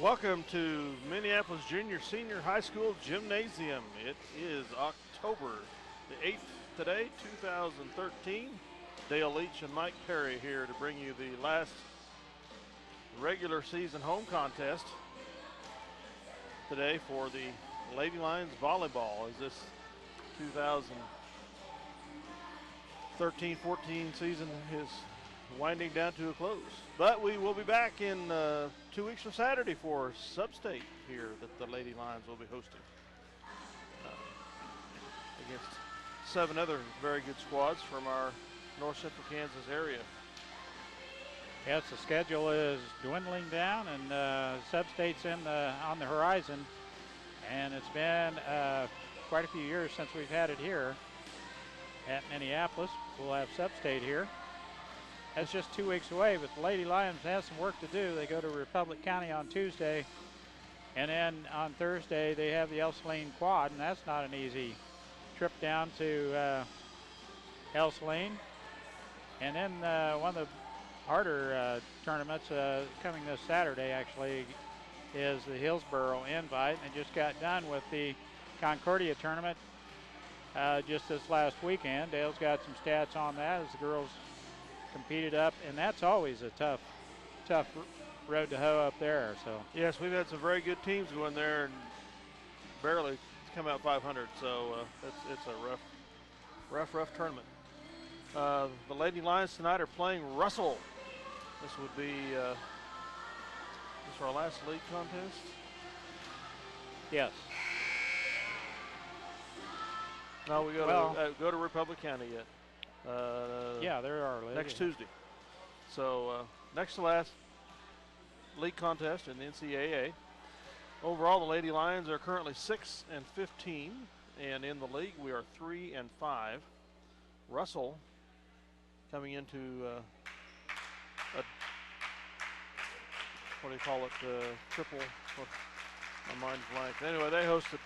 Welcome to Minneapolis Junior Senior High School Gymnasium. It is October the 8th today, 2013. Dale Leach and Mike Perry here to bring you the last regular season home contest today for the Lady Lions volleyball, as this 2013-14 season is winding down to a close. But we will be back in 2 weeks from Saturday for Sub-State here that the Lady Lions will be hosting against 7 other very good squads from our North Central Kansas area. Yes, the schedule is dwindling down, and Sub-State's on the horizon. And it's been quite a few years since we've had it here at Minneapolis. We'll have Sub-State here. That's just 2 weeks away, but the Lady Lions have some work to do. They go to Republic County on Tuesday, and then on Thursday they have the El-Saline Quad, and that's not an easy trip down to El-Saline. And then one of the harder tournaments coming this Saturday actually is the Hillsboro Invite, and just got done with the Concordia tournament just this last weekend. Dale's got some stats on that as the girls competed up, and that's always a tough road to hoe up there. So yes, we've had some very good teams go in there and barely come out 500. So it's a rough tournament. The Lady Lions tonight are playing Russell. This would be this our last league contest. Yes. No, we go to Republic County yet. Yeah, there are next Tuesday. So next to last league contest in the NCAA. Overall, the Lady Lions are currently 6-15, and in the league we are 3-5. Russell coming into what do you call it? Triple. My mind's blank. Anyway, they hosted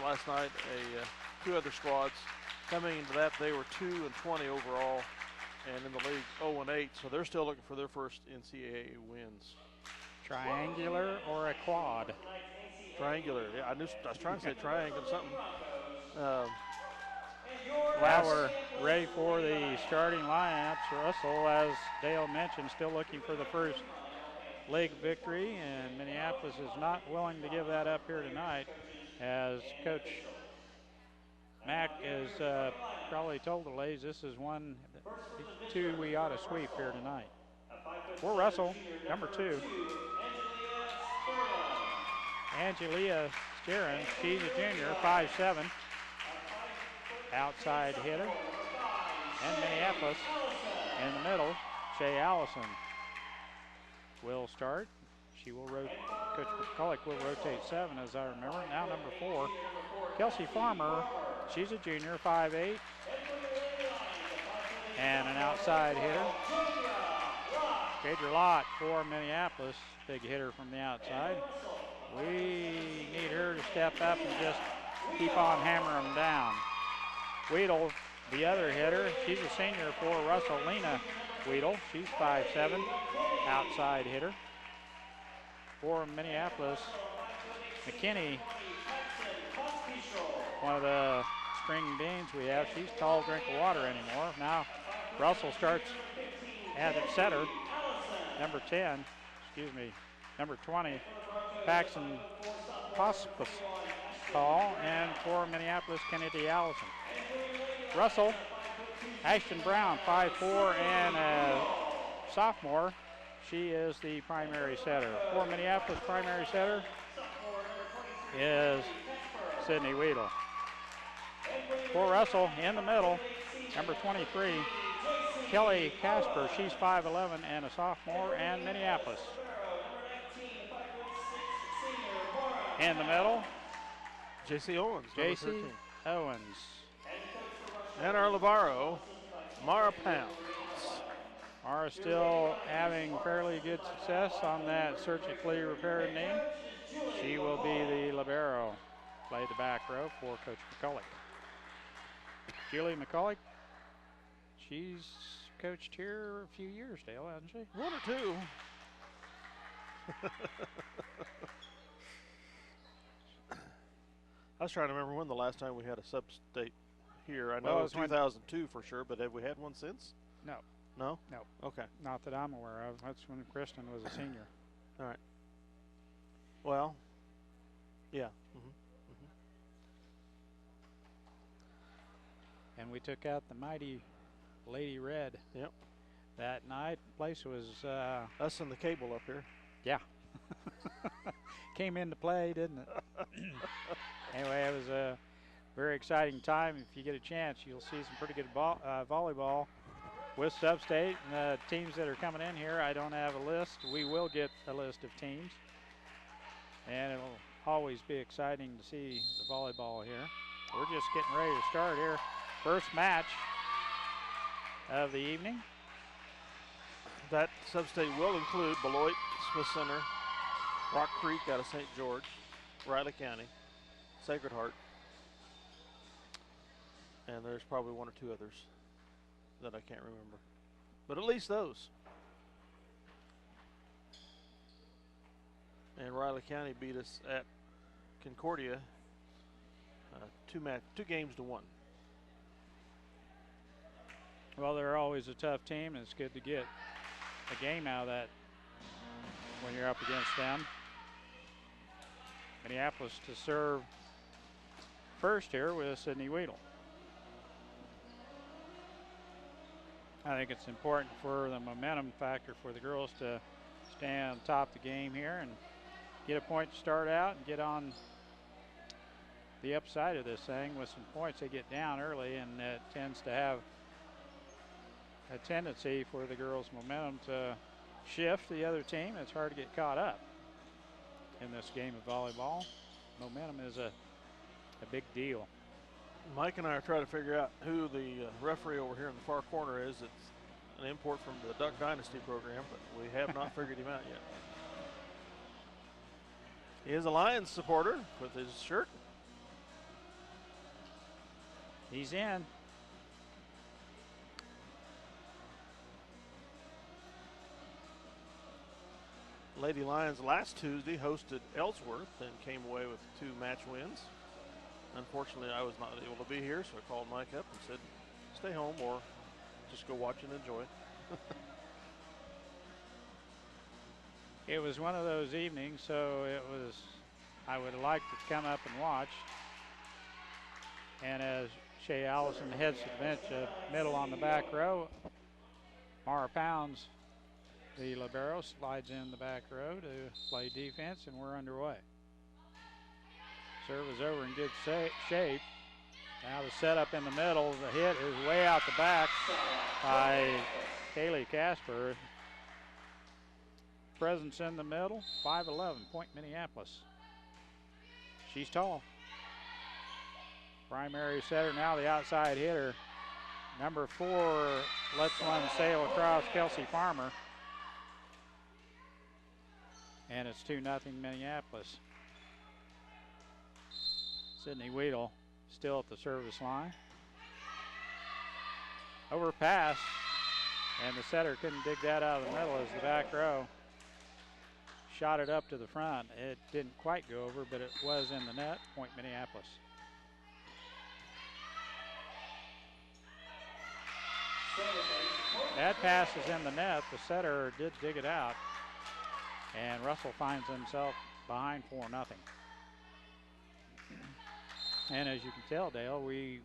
last night 2 other squads. Coming into that, they were 2-20 overall, and in the league 0-8. So they're still looking for their first NCAA wins. Triangular or a quad? Triangular. Yeah, I was trying to say triangle something. Now we're ready for the starting lineups. Russell, as Dale mentioned, still looking for the first league victory, and Minneapolis is not willing to give that up here tonight, as Coach Mack has probably told the ladies this is 2 we ought to sweep here tonight. For Russell, number 2, Angelia Sterin. She's a junior, 5'7", outside hitter. And Minneapolis in the middle, Shay Allison will start. She will Coach McCulloch will rotate 7, as I remember. Now number 4, Kelsey Farmer. She's a junior, 5'8", and an outside hitter. Phaedra Lott for Minneapolis, big hitter from the outside. We need her to step up and just keep on hammering them down. Weedle, the other hitter, she's a senior for Russell, Lena Weedle. She's 5'7", outside hitter. For Minneapolis, McKinney, one of the spring beans we have. She's tall, drink of water anymore. Now Russell starts at setter, number 20, Paxton Pospal, and for Minneapolis, Kennedy Allison. Russell, Ashton Brown, 5'4", and a sophomore. She is the primary setter. For Minneapolis, primary setter is Sydney Weedle. For Russell, in the middle, number 23, Kelly Casper. She's 5'11", and a sophomore, and Minneapolis. In the middle, J.C. Owens. J.C. Owens. And our libero, Mara Pounds. Mara still having fairly good success on that surgically repaired knee. She will be the libero. Play the back row for Coach McCulloch. Julie McCulloch, she's coached here a few years, Dale, hasn't she? 1 or 2. I was trying to remember when the last time we had a sub-state here. I Well, know it was 2002 for sure, but have we had one since? No. No? No. Okay. Not that I'm aware of. That's when Kristen was a senior. All right. Well, yeah. And we took out the mighty Lady Red. Yep. That night, place was Us and the cable up here. yeah. Came into play, didn't it? Anyway, it was a very exciting time. If you get a chance, you'll see some pretty good volleyball with Sub-State. And the teams that are coming in here, I don't have a list. We will get a list of teams. And it'll always be exciting to see the volleyball here. We're just getting ready to start here. First match of the evening. That sub-state will include Beloit, Smith Center, Rock Creek out of St. George, Riley County, Sacred Heart, and there's probably one or two others that I can't remember. But at least those. And Riley County beat us at Concordia 2 games to 1. Well, they're always a tough team, and it's good to get a game out of that when you're up against them. Minneapolis to serve first here with Sydney Weedle. I think it's important for the momentum factor for the girls to stay on top of the game here and get a point to start out and get on the upside of this thing with some points. They get down early, and it tends to have a tendency for the girls' momentum to shift the other team. It's hard to get caught up in this game of volleyball. Momentum is a big deal. Mike and I are trying to figure out who the referee over here in the far corner is. It's an import from the Duck Dynasty program, but we have not figured him out yet. He is a Lions supporter with his shirt. He's in. Lady Lions last Tuesday hosted Ellsworth and came away with 2 match wins. Unfortunately, I was not able to be here, so I called Mike up and said, stay home or just go watch and enjoy. It was one of those evenings, so I would have liked to come up and watch. And as Shay Allison heads to the bench, middle on the back row, Mara Pounds, the libero, slides in the back row to play defense, and we're underway. Serve is over in good shape. Now the setup in the middle, the hit is way out the back by Kaylee Casper. Presence in the middle, 5'11", point Minneapolis. She's tall. Primary setter, now the outside hitter. Number 4 lets one sail across, Kelsey Farmer. And it's 2-0 Minneapolis. Sydney Weedle still at the service line. Overpass, and the setter couldn't dig that out of the middle as the back row shot it up to the front. It didn't quite go over, but it was in the net, point Minneapolis. That pass is in the net. The setter did dig it out, and Russell finds himself behind 4-0. And as you can tell, Dale, we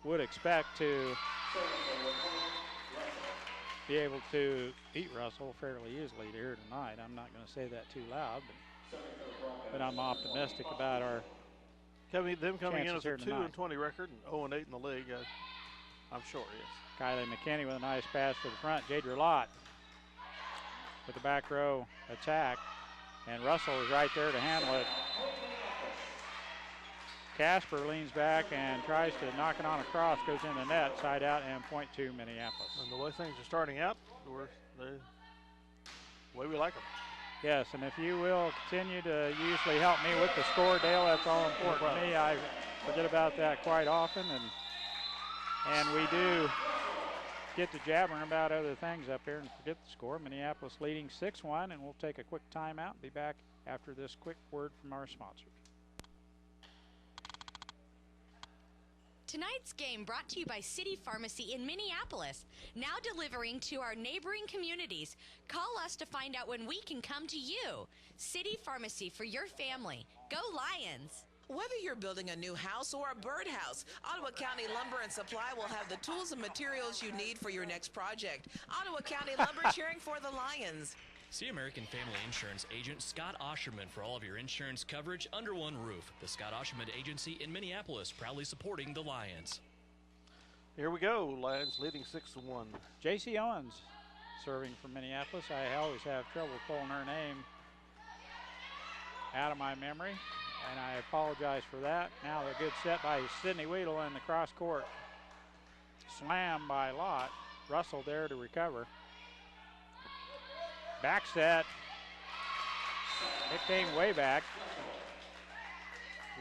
would expect to be able to beat Russell fairly easily here tonight. I'm not going to say that too loud, but I'm optimistic about our them coming in with a tonight. 2-20 record and 0-8 in the league. I'm sure, yes. Kylie McKinney with a nice pass to the front. Jadra Lott with the back row attack, and Russell is right there to handle it. Casper leans back and tries to knock it on across, goes in the net, side out, and point to Minneapolis. And the way things are starting out, the way we like them. Yes, and if you will continue to usually help me with the score, Dale, that's all important to me. I forget about that quite often, and we do get to jabbering about other things up here and forget the score. Minneapolis leading 6-1, and we'll take a quick timeout and be back after this quick word from our sponsors. Tonight's game brought to you by City Pharmacy in Minneapolis, now delivering to our neighboring communities. Call us to find out when we can come to you. City Pharmacy for your family. Go Lions! Whether you're building a new house or a birdhouse, Ottawa County Lumber and Supply will have the tools and materials you need for your next project. Ottawa County Lumber cheering for the Lions. See American Family Insurance agent Scott Osherman for all of your insurance coverage under one roof. The Scott Osherman Agency in Minneapolis, proudly supporting the Lions. Here we go. Lions leading 6-1. J.C. Owens serving for Minneapolis. I always have trouble pulling her name out of my memory, and I apologize for that. Now a good set by Sydney Weedle in the cross court. Slam by Lott. Russell there to recover. Back set. It came way back.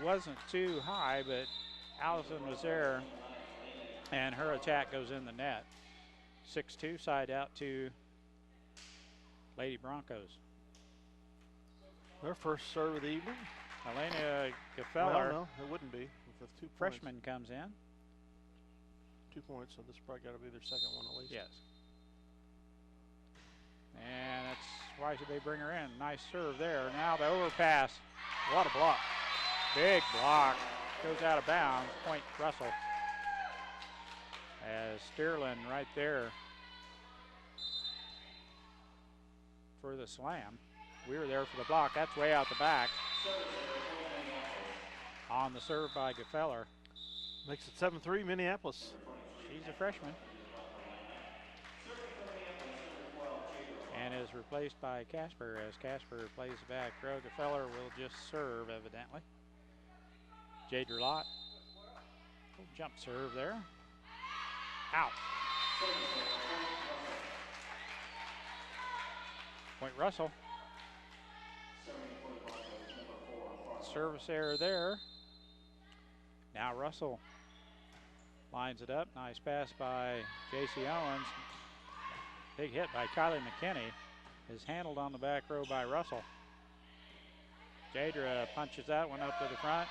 Wasn't too high, but Allison was there, and her attack goes in the net. 6-2 side out to Lady Broncos. Their first serve of the evening. Elena Gefeller, No, it wouldn't be. With 2 points. freshman, comes in. 2 points, so this probably got to be their second one at least. Yes. And that's why should they bring her in? Nice serve there. Now the overpass. What a block. Big block. Goes out of bounds. Point Russell. As Sterling right there for the slam. We were there for the block. That's way out the back. On the serve by Gefeller. Makes it 7-3 Minneapolis. She's a freshman. And is replaced by Casper as Casper plays the back row. Gefeller will just serve, evidently. Jadra Lott. Little jump serve there. Out. Point Russell. Service error there. Now Russell lines it up. Nice pass by J.C. Owens. Big hit by Kylie McKinney. Is handled on the back row by Russell. Jadra punches that one up to the front.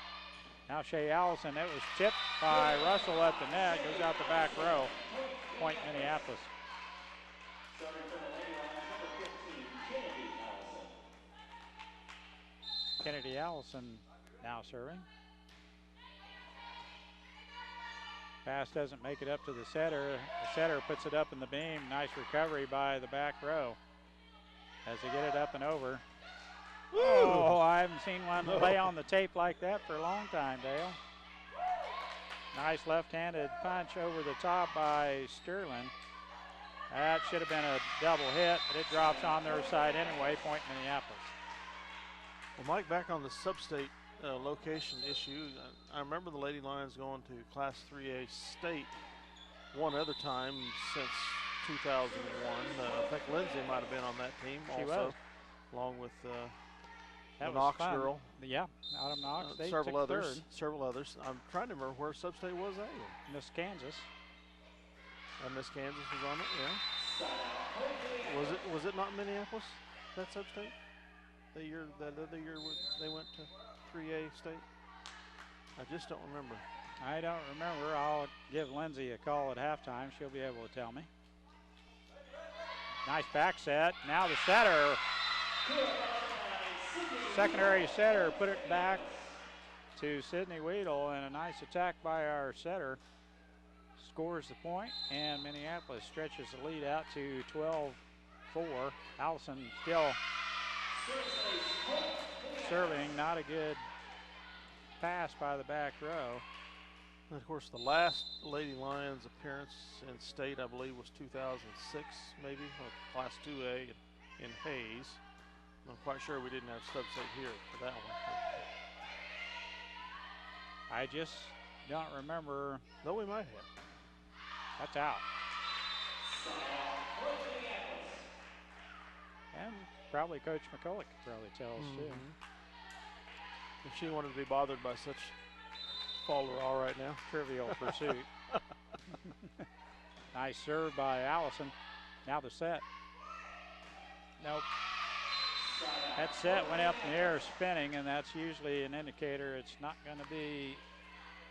Now Shea Allison. It was tipped by Russell at the net. Goes out the back row. Point Minneapolis. Kennedy Allison now serving. Pass doesn't make it up to the setter. The setter puts it up in the beam. Nice recovery by the back row as they get it up and over. Woo! Oh, I haven't seen one lay on the tape like that for a long time, Dale. Nice left-handed punch over the top by Sterling. That should have been a double hit, but it drops on their side anyway. Point Minneapolis. Well, Mike, back on the sub-state location issue, I remember the Lady Lions going to Class 3A state one other time since 2001. I think Lindsay might have been on that team She also, was. Along with That the was Knox fun. girl. Yeah, Autumn Knox. They several took others. third. Several others. I'm trying to remember where sub-state was that year. Miss Kansas. Miss Kansas was on it, yeah. Was it not Minneapolis, that sub-state? That other year they went to 3A state? I just don't remember. I don't remember. I'll give Lindsay a call at halftime. She'll be able to tell me. Nice back set. Now the setter. Secondary setter put it back to Sydney Weedle, and a nice attack by our setter scores the point, and Minneapolis stretches the lead out to 12-4. Allison still serving. Not a good pass by the back row. And of course, the last Lady Lions appearance in state, I believe, was 2006, maybe, or Class 2A in Hayes. I'm quite sure we didn't have sub-state here for that one. I just don't remember. Though we might have. That's out. And probably Coach McCulloch could probably tell us too. If she wanted to be bothered by such follow-all right now. Trivial pursuit. Nice serve by Allison. Now the set. Nope. That set went up in the air spinning, and that's usually an indicator it's not going to be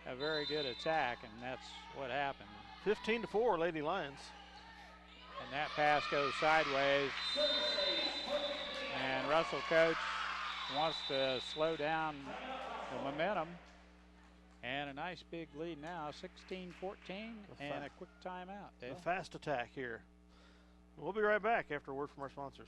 a very good attack, and that's what happened. 15-4, Lady Lions. And that pass goes sideways. And Russell coach wants to slow down the momentum. And a nice big lead now, 16-14, and a quick timeout. Dale. A fast attack here. We'll be right back after a word from our sponsors.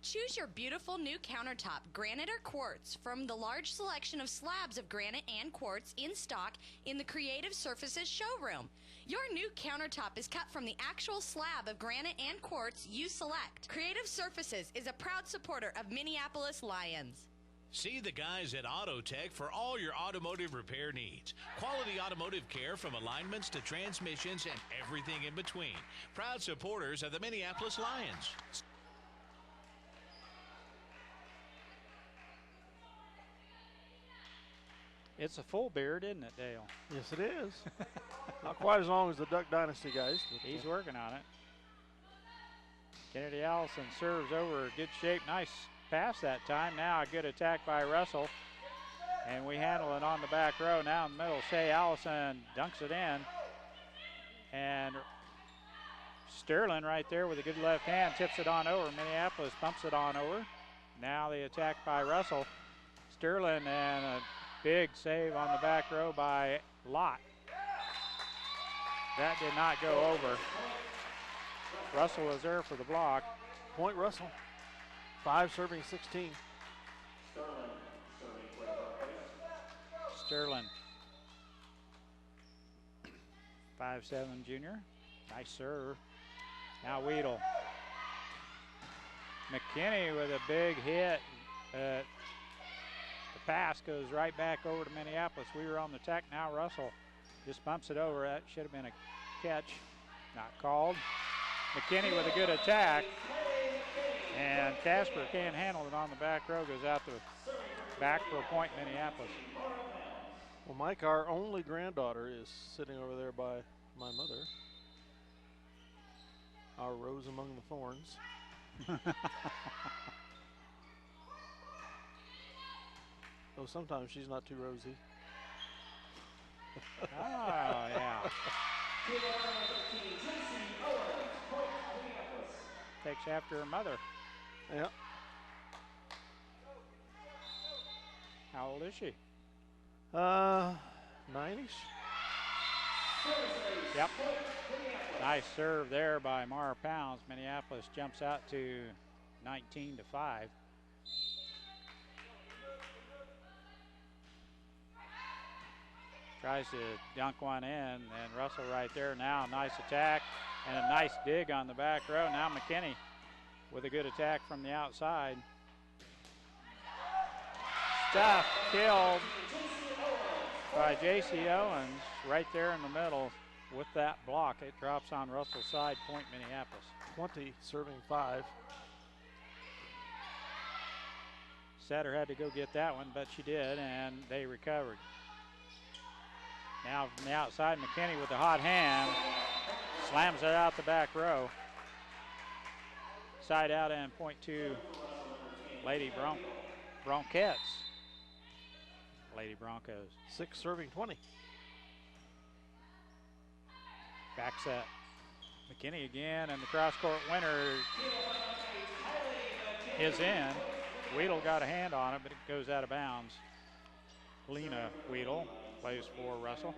Choose your beautiful new countertop, granite or quartz, from the large selection of slabs of granite and quartz in stock in the Creative Surfaces showroom. Your new countertop is cut from the actual slab of granite and quartz you select. Creative Surfaces is a proud supporter of Minneapolis Lions. See the guys at AutoTech for all your automotive repair needs. Quality automotive care from alignments to transmissions and everything in between. Proud supporters of the Minneapolis Lions. It's a full beard, isn't it, Dale? Yes, it is. Not quite as long as the Duck Dynasty guys. He's working on it. Kennedy Allison serves over, good shape, nice pass that time. Now a good attack by Russell. And we handle it on the back row. Now in the middle, Shea Allison dunks it in. And Sterling right there with a good left hand tips it on over. Minneapolis bumps it on over. Now the attack by Russell. Sterling and a big save on the back row by Lott. That did not go over. Russell was there for the block. Point Russell. 5 serving 16. Sterling. 5'7" junior. Nice serve. Now Weedle. McKinney with a big hit. The pass goes right back over to Minneapolis. We were on the attack. Now Russell just bumps it over. That should have been a catch. Not called. McKinney with a good attack. And Casper can't handle it on the back row. Goes out to back for a point, Minneapolis. Well, Mike, our only granddaughter is sitting over there by my mother. Our rose among the thorns. Though sometimes she's not too rosy. Oh, yeah. Takes after her mother. Yeah. How old is she? 9-ish. Yep. Nice serve there by Mara Pounds. Minneapolis jumps out to 19-5. Tries to dunk one in, and Russell right there now. Nice attack and a nice dig on the back row. Now McKinney with a good attack from the outside. Stuff killed by J.C. Owens right there in the middle with that block. It drops on Russell's side, point Minneapolis. 20 serving 5. Setter had to go get that one, but she did, and they recovered. Now from the outside, McKinney with the hot hand. Slams it out the back row. Side out and point to Lady Bronquettes. Lady Broncos. 6 serving 20. Back set. McKinney again, and the cross-court winner is in. Weedle got a hand on it, but it goes out of bounds. Lena Weedle plays for Russell.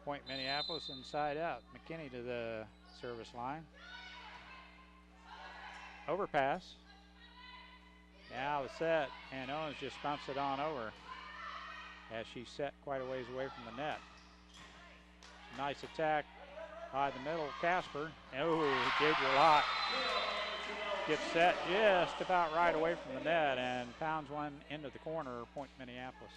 Point Minneapolis inside out. McKinney to the service line. Overpass. Now the set, and Owens just bumps it on over as she set quite a ways away from the net. Nice attack by the middle, Casper. Oh, Gabriel Lott gets set just about right away from the net and pounds one into the corner, point Minneapolis.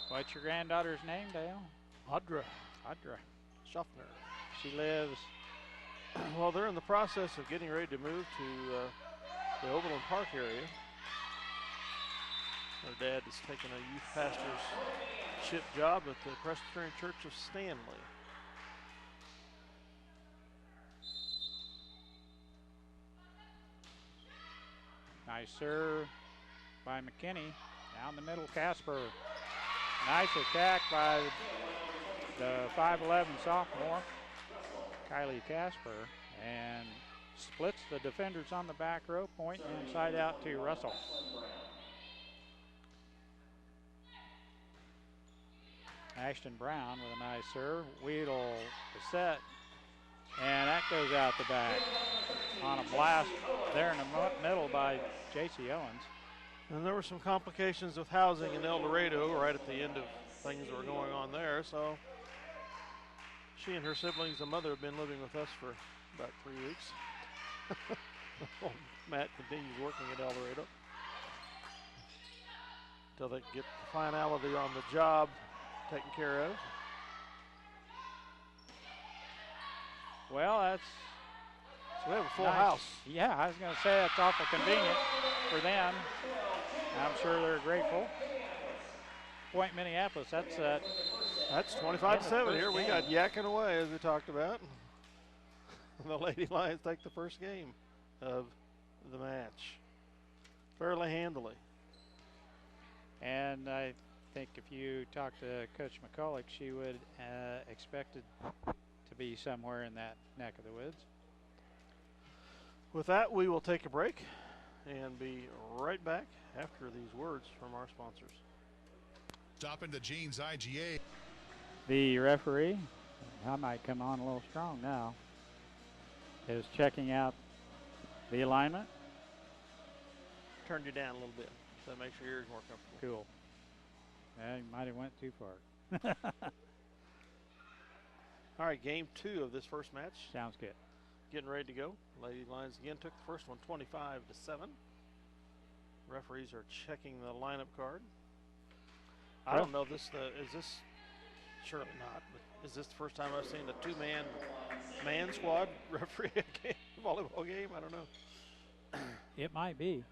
What's your granddaughter's name, Dale? Audra Schaffner. She lives, well, they're in the process of getting ready to move to the Overland Park area. Her dad is taking a youth pastorship job at the Presbyterian Church of Stanley. Nice serve by McKinney. Down the middle, Casper. Nice attack by the 5'11 sophomore, Kylie Casper, and splits the defenders on the back row, point inside out to Russell. Ashton Brown with a nice serve. Weedle the set, and that goes out the back on a blast there in the middle by J.C. Owens. And there were some complications with housing in El Dorado right at the end of things that were going on there. So she and her siblings and mother have been living with us for about 3 weeks. Matt continues working at El Dorado until they get the finality on the job taken care of. Well, So we have a full nice. house. Yeah, I was going to say that's awful convenient for them. I'm sure they're grateful. Point Minneapolis, that's 25-7 here. We got yakking away, as we talked about. The Lady Lions take the first game of the match fairly handily. And I think if you talk to Coach McCulloch, she would expect it to be somewhere in that neck of the woods. With that, we will take a break and be right back after these words from our sponsors. Stopping the Jeans IGA. The referee, I might come on a little strong now, is checking out the alignment. Turned you down a little bit, so make sure your ears more comfortable. Cool. Yeah, you might have went too far. All right, game 2 of this first match. Sounds good. Getting ready to go. Lady Lions again took the first one 25-7. Referees are checking the lineup card. I don't know if this is this surely not, but is this the first time I've seen a two-man squad referee a volleyball game? I don't know. It might be.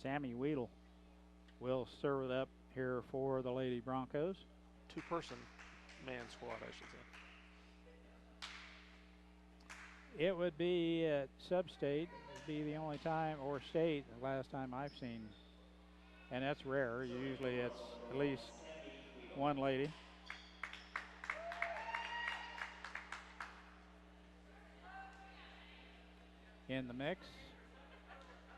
Sammy Weedle will serve it up here for the Lady Broncos. Two-person man squad, I should say. It would be at sub-state. It would be the only time, or state, the last time I've seen. And that's rare. Usually it's at least one lady. In the mix.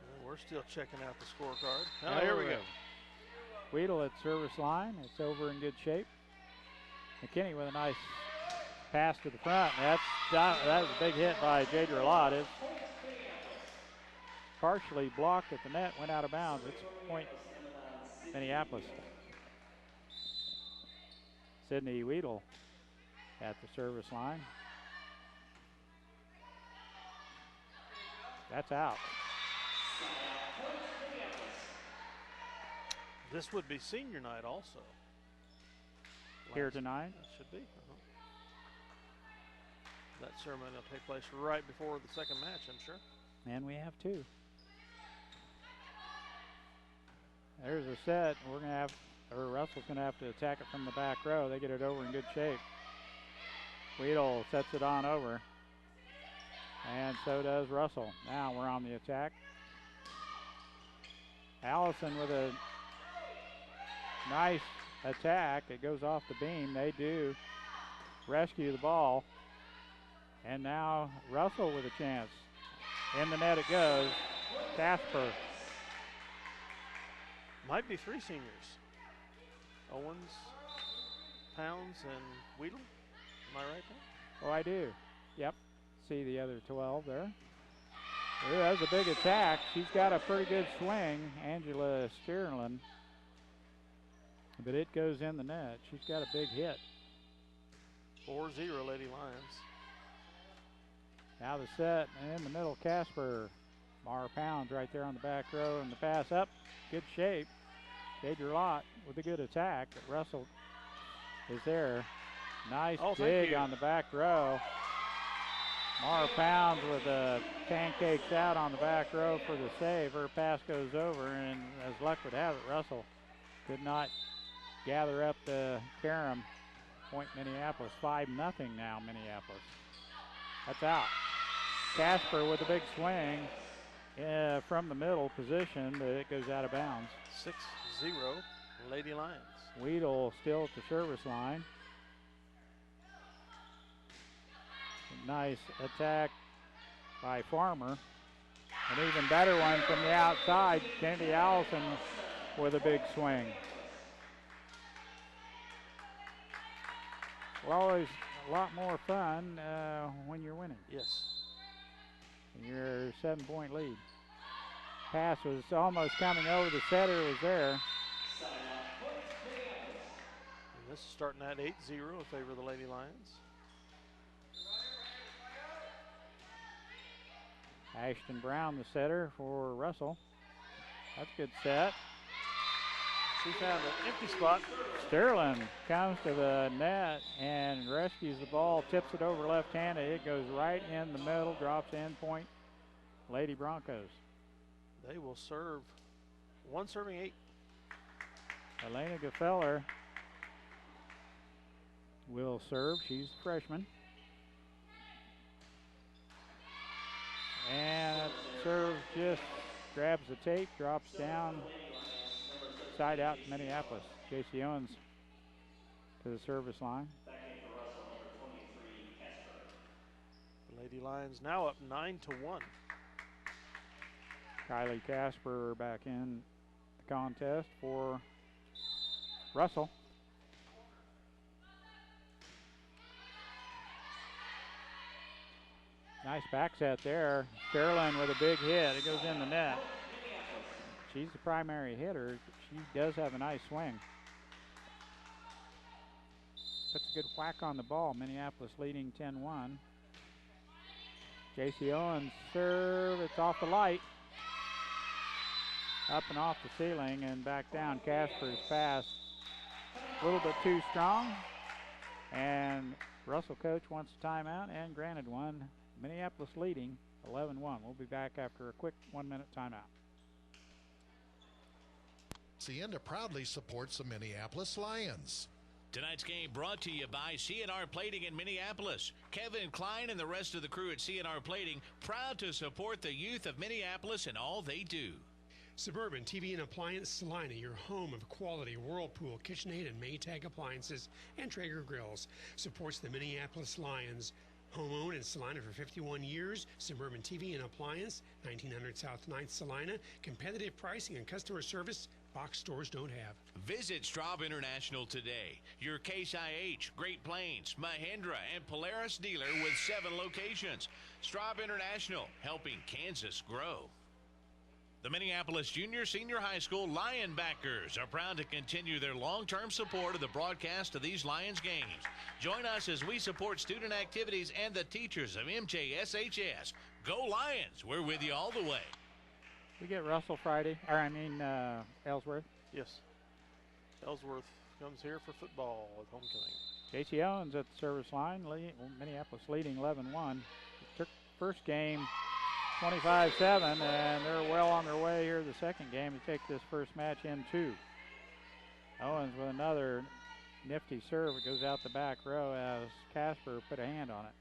Well, we're still checking out the scorecard. Oh, here we go. Weedle at service line. It's over in good shape. McKinney with a nice pass to the front. That was a big hit by Jadra Lott. It's partially blocked at the net, went out of bounds. It's point Minneapolis. Sydney Weedle at the service line. That's out. This would be senior night also. Here tonight? That should be. That ceremony will take place right before the second match, I'm sure. And we have two. There's a set. We're going to have, or Russell's going to have to attack it from the back row. They get it over in good shape. Weedle sets it on over. And so does Russell. Now we're on the attack. Allison with a nice attack. It goes off the beam. They do rescue the ball. And now Russell with a chance. In the net it goes. Casper. Might be three seniors. Owens, Pounds, and Weedle. Am I right there? Oh, I do. Yep. See the other 12 there. Ooh, that was a big attack. She's got a pretty good swing, Angela Stearlin. But it goes in the net. She's got a big hit. 4-0 Lady Lions. Now the set, and in the middle, Casper. Mara Pounds right there on the back row, and the pass up. Good shape. Jadra Lott with a good attack. But Russell is there. Nice dig on the back row. Mara Pounds with the pancakes out on the back row for the save. Her pass goes over, and as luck would have it, Russell could not gather up the carom. Point Minneapolis, 5-0 now Minneapolis. That's out. Casper with a big swing from the middle position, but it goes out of bounds. 6-0 Lady Lions. Weedle still at the service line. Nice attack by Farmer. An even better one from the outside. Kennedy Allison with a big swing. Well, always a lot more fun when you're winning. Yes. Your 7-point lead. Pass was almost coming over. The setter was there. And this is starting at 8-0 in favor of the Lady Lions. Ashton Brown, the setter for Russell. That's a good set. She found an empty spot. Sterling comes to the net and rescues the ball, tips it over left-handed. It goes right in the middle, drops in, point Lady Broncos. They will serve, one serving 8. Elena Gefeller will serve. She's a freshman. And serve just grabs the tape, drops down, side out to Minneapolis. J.C. Owens to the service line. The Lady Lions now up 9-1. Kylie Casper back in the contest for Russell. Nice back set there. Sterling with a big hit. It goes in the net. She's the primary hitter. She does have a nice swing. Puts a good whack on the ball. Minneapolis leading 10-1. J.C. Owens serve. It's off the light. Up and off the ceiling and back down. Casper's pass a little bit too strong. And Russell coach wants a timeout and granted one. Minneapolis leading 11-1. We'll be back after a quick 1-minute timeout. Sienda proudly supports the Minneapolis Lions. Tonight's game brought to you by CNR Plating in Minneapolis. Kevin Klein and the rest of the crew at CNR Plating proud to support the youth of Minneapolis in all they do. Suburban TV and Appliance Salina, your home of quality Whirlpool, KitchenAid, and Maytag appliances and Traeger grills, supports the Minneapolis Lions. Home-owned in Salina for 51 years, Suburban TV and Appliance, 1900 South 9th Salina. Competitive pricing and customer service box stores don't have. Visit Straub International today. Your Case IH, Great Plains, Mahindra, and Polaris dealer with 7 locations. Straub International, helping Kansas grow. The Minneapolis Junior Senior High School Lionbackers are proud to continue their long-term support of the broadcast of these Lions games. Join us as we support student activities and the teachers of MJSHS. Go Lions! We're with you all the way. We get Russell Friday, Ellsworth. Yes. Ellsworth comes here for football with homecoming. J.C. Owens at the service line. Minneapolis leading 11-1. Took first game 25-7, and they're well on their way here the second game to take this first match in 2. Owens with another nifty serve. It goes out the back row as Casper put a hand on it.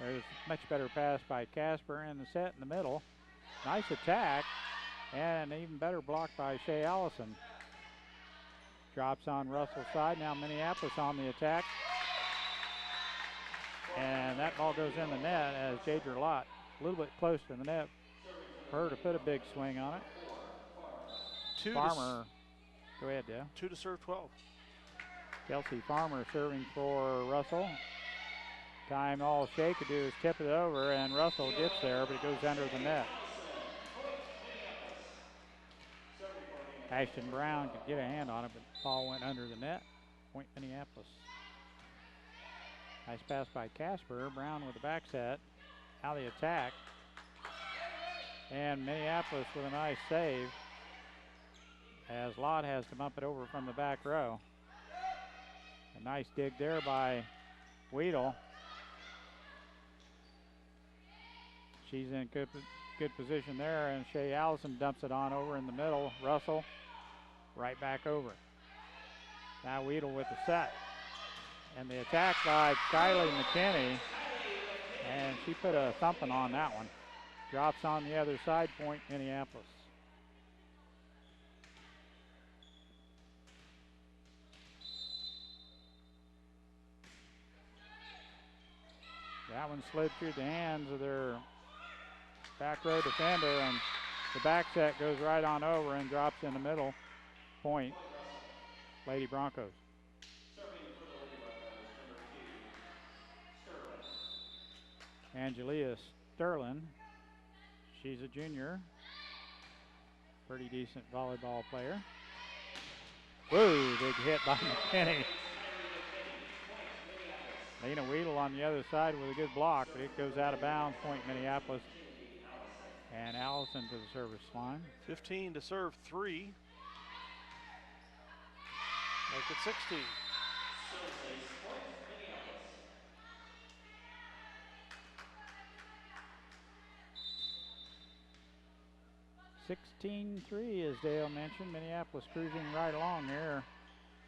There's a much better pass by Casper in the set in the middle. Nice attack, and an even better block by Shea Allison. Drops on Russell's side. Now Minneapolis on the attack. And that ball goes in the net as Jadra Lott, a little bit close to the net, for her to put a big swing on it. Farmer, go ahead, Dale. 2 to serve 12. Kelsey Farmer serving for Russell. Time all Shea could do is tip it over, and Russell gets there, but it goes under the net. Ashton Brown could get a hand on it, but the ball went under the net. Point Minneapolis. Nice pass by Casper. Brown with the back set. Now the attack. And Minneapolis with a nice save as Lott has to bump it over from the back row. A nice dig there by Weedle. she's in good position there, and Shea Allison dumps it on over in the middle. Russell right back over. Now Weedle with the set. And the attack by Kylie McKinney, and she put a thumping on that one. Drops on the other side, point Minneapolis. That one slid through the hands of their back row defender, and the back set goes right on over and drops in the middle. Point, Lady Broncos. Angelia Sterling, she's a junior, pretty decent volleyball player. Whoa, big hit by McKinney. Lena Weedle on the other side with a good block, but it goes out of bounds, point Minneapolis. And Allison to the service line. 15 to serve 3. Make it 16. 16-3, as Dale mentioned. Minneapolis cruising right along here.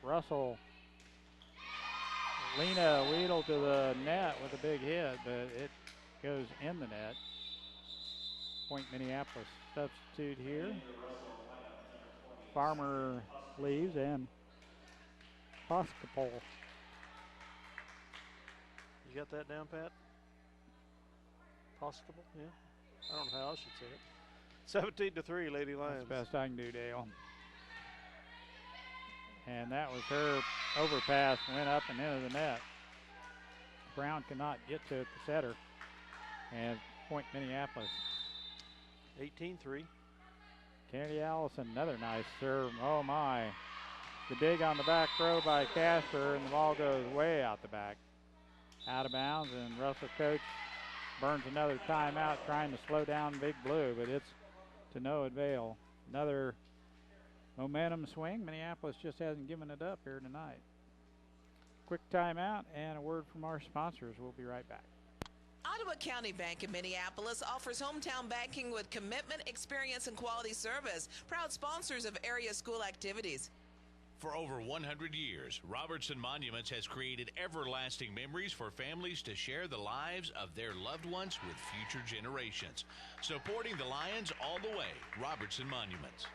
Russell, Lena Weedle to the net with a big hit, but it goes in the net. Point Minneapolis. Substitute here. Farmer leaves and Poskapol. You got that down, Pat? Poskapol, yeah. I don't know how else you'd say it. 17 to 3, Lady Lions. That's the best I can do, Dale. And that was her overpass, went up and into the net. Brown cannot get to it, the setter. And point Minneapolis. 18-3. Kennedy Allison, another nice serve. Oh my. The dig on the back row by Casper, and the ball goes way out the back. Out of bounds, and Russell Coach burns another timeout trying to slow down Big Blue, but it's to no avail. Another momentum swing. Minneapolis just hasn't given it up here tonight. Quick timeout and a word from our sponsors. We'll be right back. Ottawa County Bank in Minneapolis offers hometown banking with commitment, experience, and quality service. Proud sponsors of area school activities. For over 100 years, Robertson Monuments has created everlasting memories for families to share the lives of their loved ones with future generations. Supporting the Lions all the way, Robertson Monuments.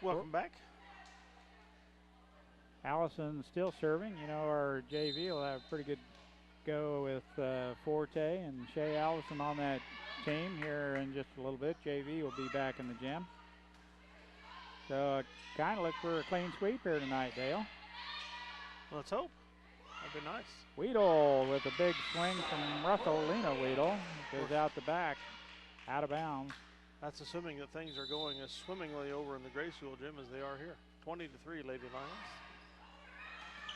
Welcome back. Allison still serving. You know, our JV will have a pretty good go with Forte and Shea Allison on that team here in just a little bit. JV will be back in the gym. So kind of look for a clean sweep here tonight, Dale. Let's hope. That'd be nice. Weedle with a big swing from Russell. Lena Weedle goes out the back, out of bounds. That's assuming that things are going as swimmingly over in the Gray School gym as they are here. 20 to 3, Lady Lions.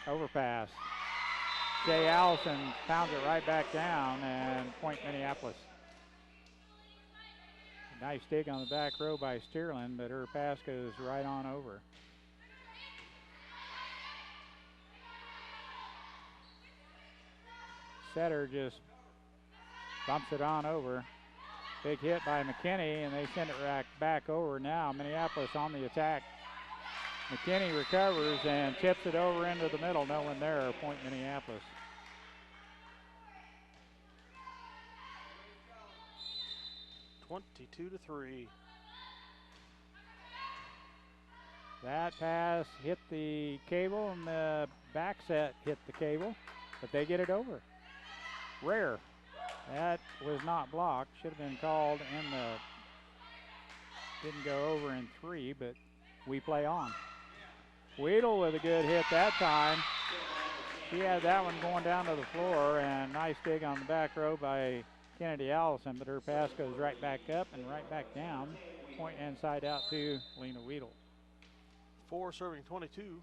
Overpass. Shea Allison pounds it right back down, and point Minneapolis. Nice dig on the back row by Steerlin, but her pass goes right on over. Setter just bumps it on over. Big hit by McKinney, and they send it back over now. Minneapolis on the attack. McKinney recovers and tips it over into the middle. No one there. Point Minneapolis. (22 to 3). That pass hit the cable, and the back set hit the cable, but they get it over. Rare. That was not blocked. Should have been called in the. Didn't go over in 3, but we play on. Weedle with a good hit that time. She had that one going down to the floor, and nice dig on the back row by Kennedy Allison, but her pass goes right back up and right back down. Point inside out to Lena Weedle. 4 serving 22.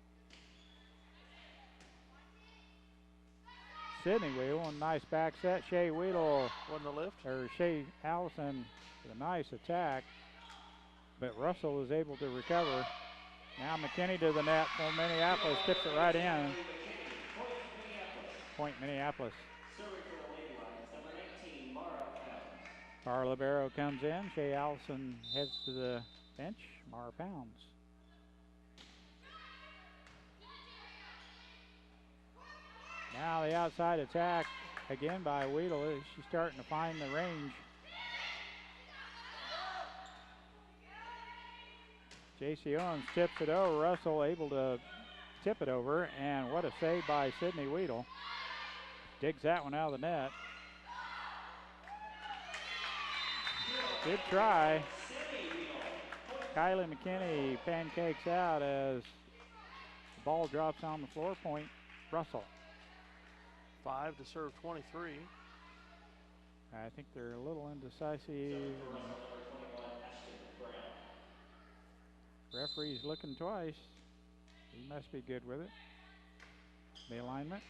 Sydney Weedle, a nice back set. Shea Weedle, Wasn't a lift. or Shea Allison with a nice attack, but Russell was able to recover. Now McKinney to the net for Minneapolis, tips it right in. Point Minneapolis. Carla Barrow comes in. Shea Allison heads to the bench. Mara Pounds. Now the outside attack again by Weedle. She's starting to find the range. J.C. Owens tips it over. Russell able to tip it over, and what a save by Sydney Weedle. Digs that one out of the net. Good try. Kylie McKinney pancakes out as the ball drops on the floor. Point Russell. 5 to serve 23. I think they're a little indecisive. Referee's looking twice. He must be good with it. The alignment.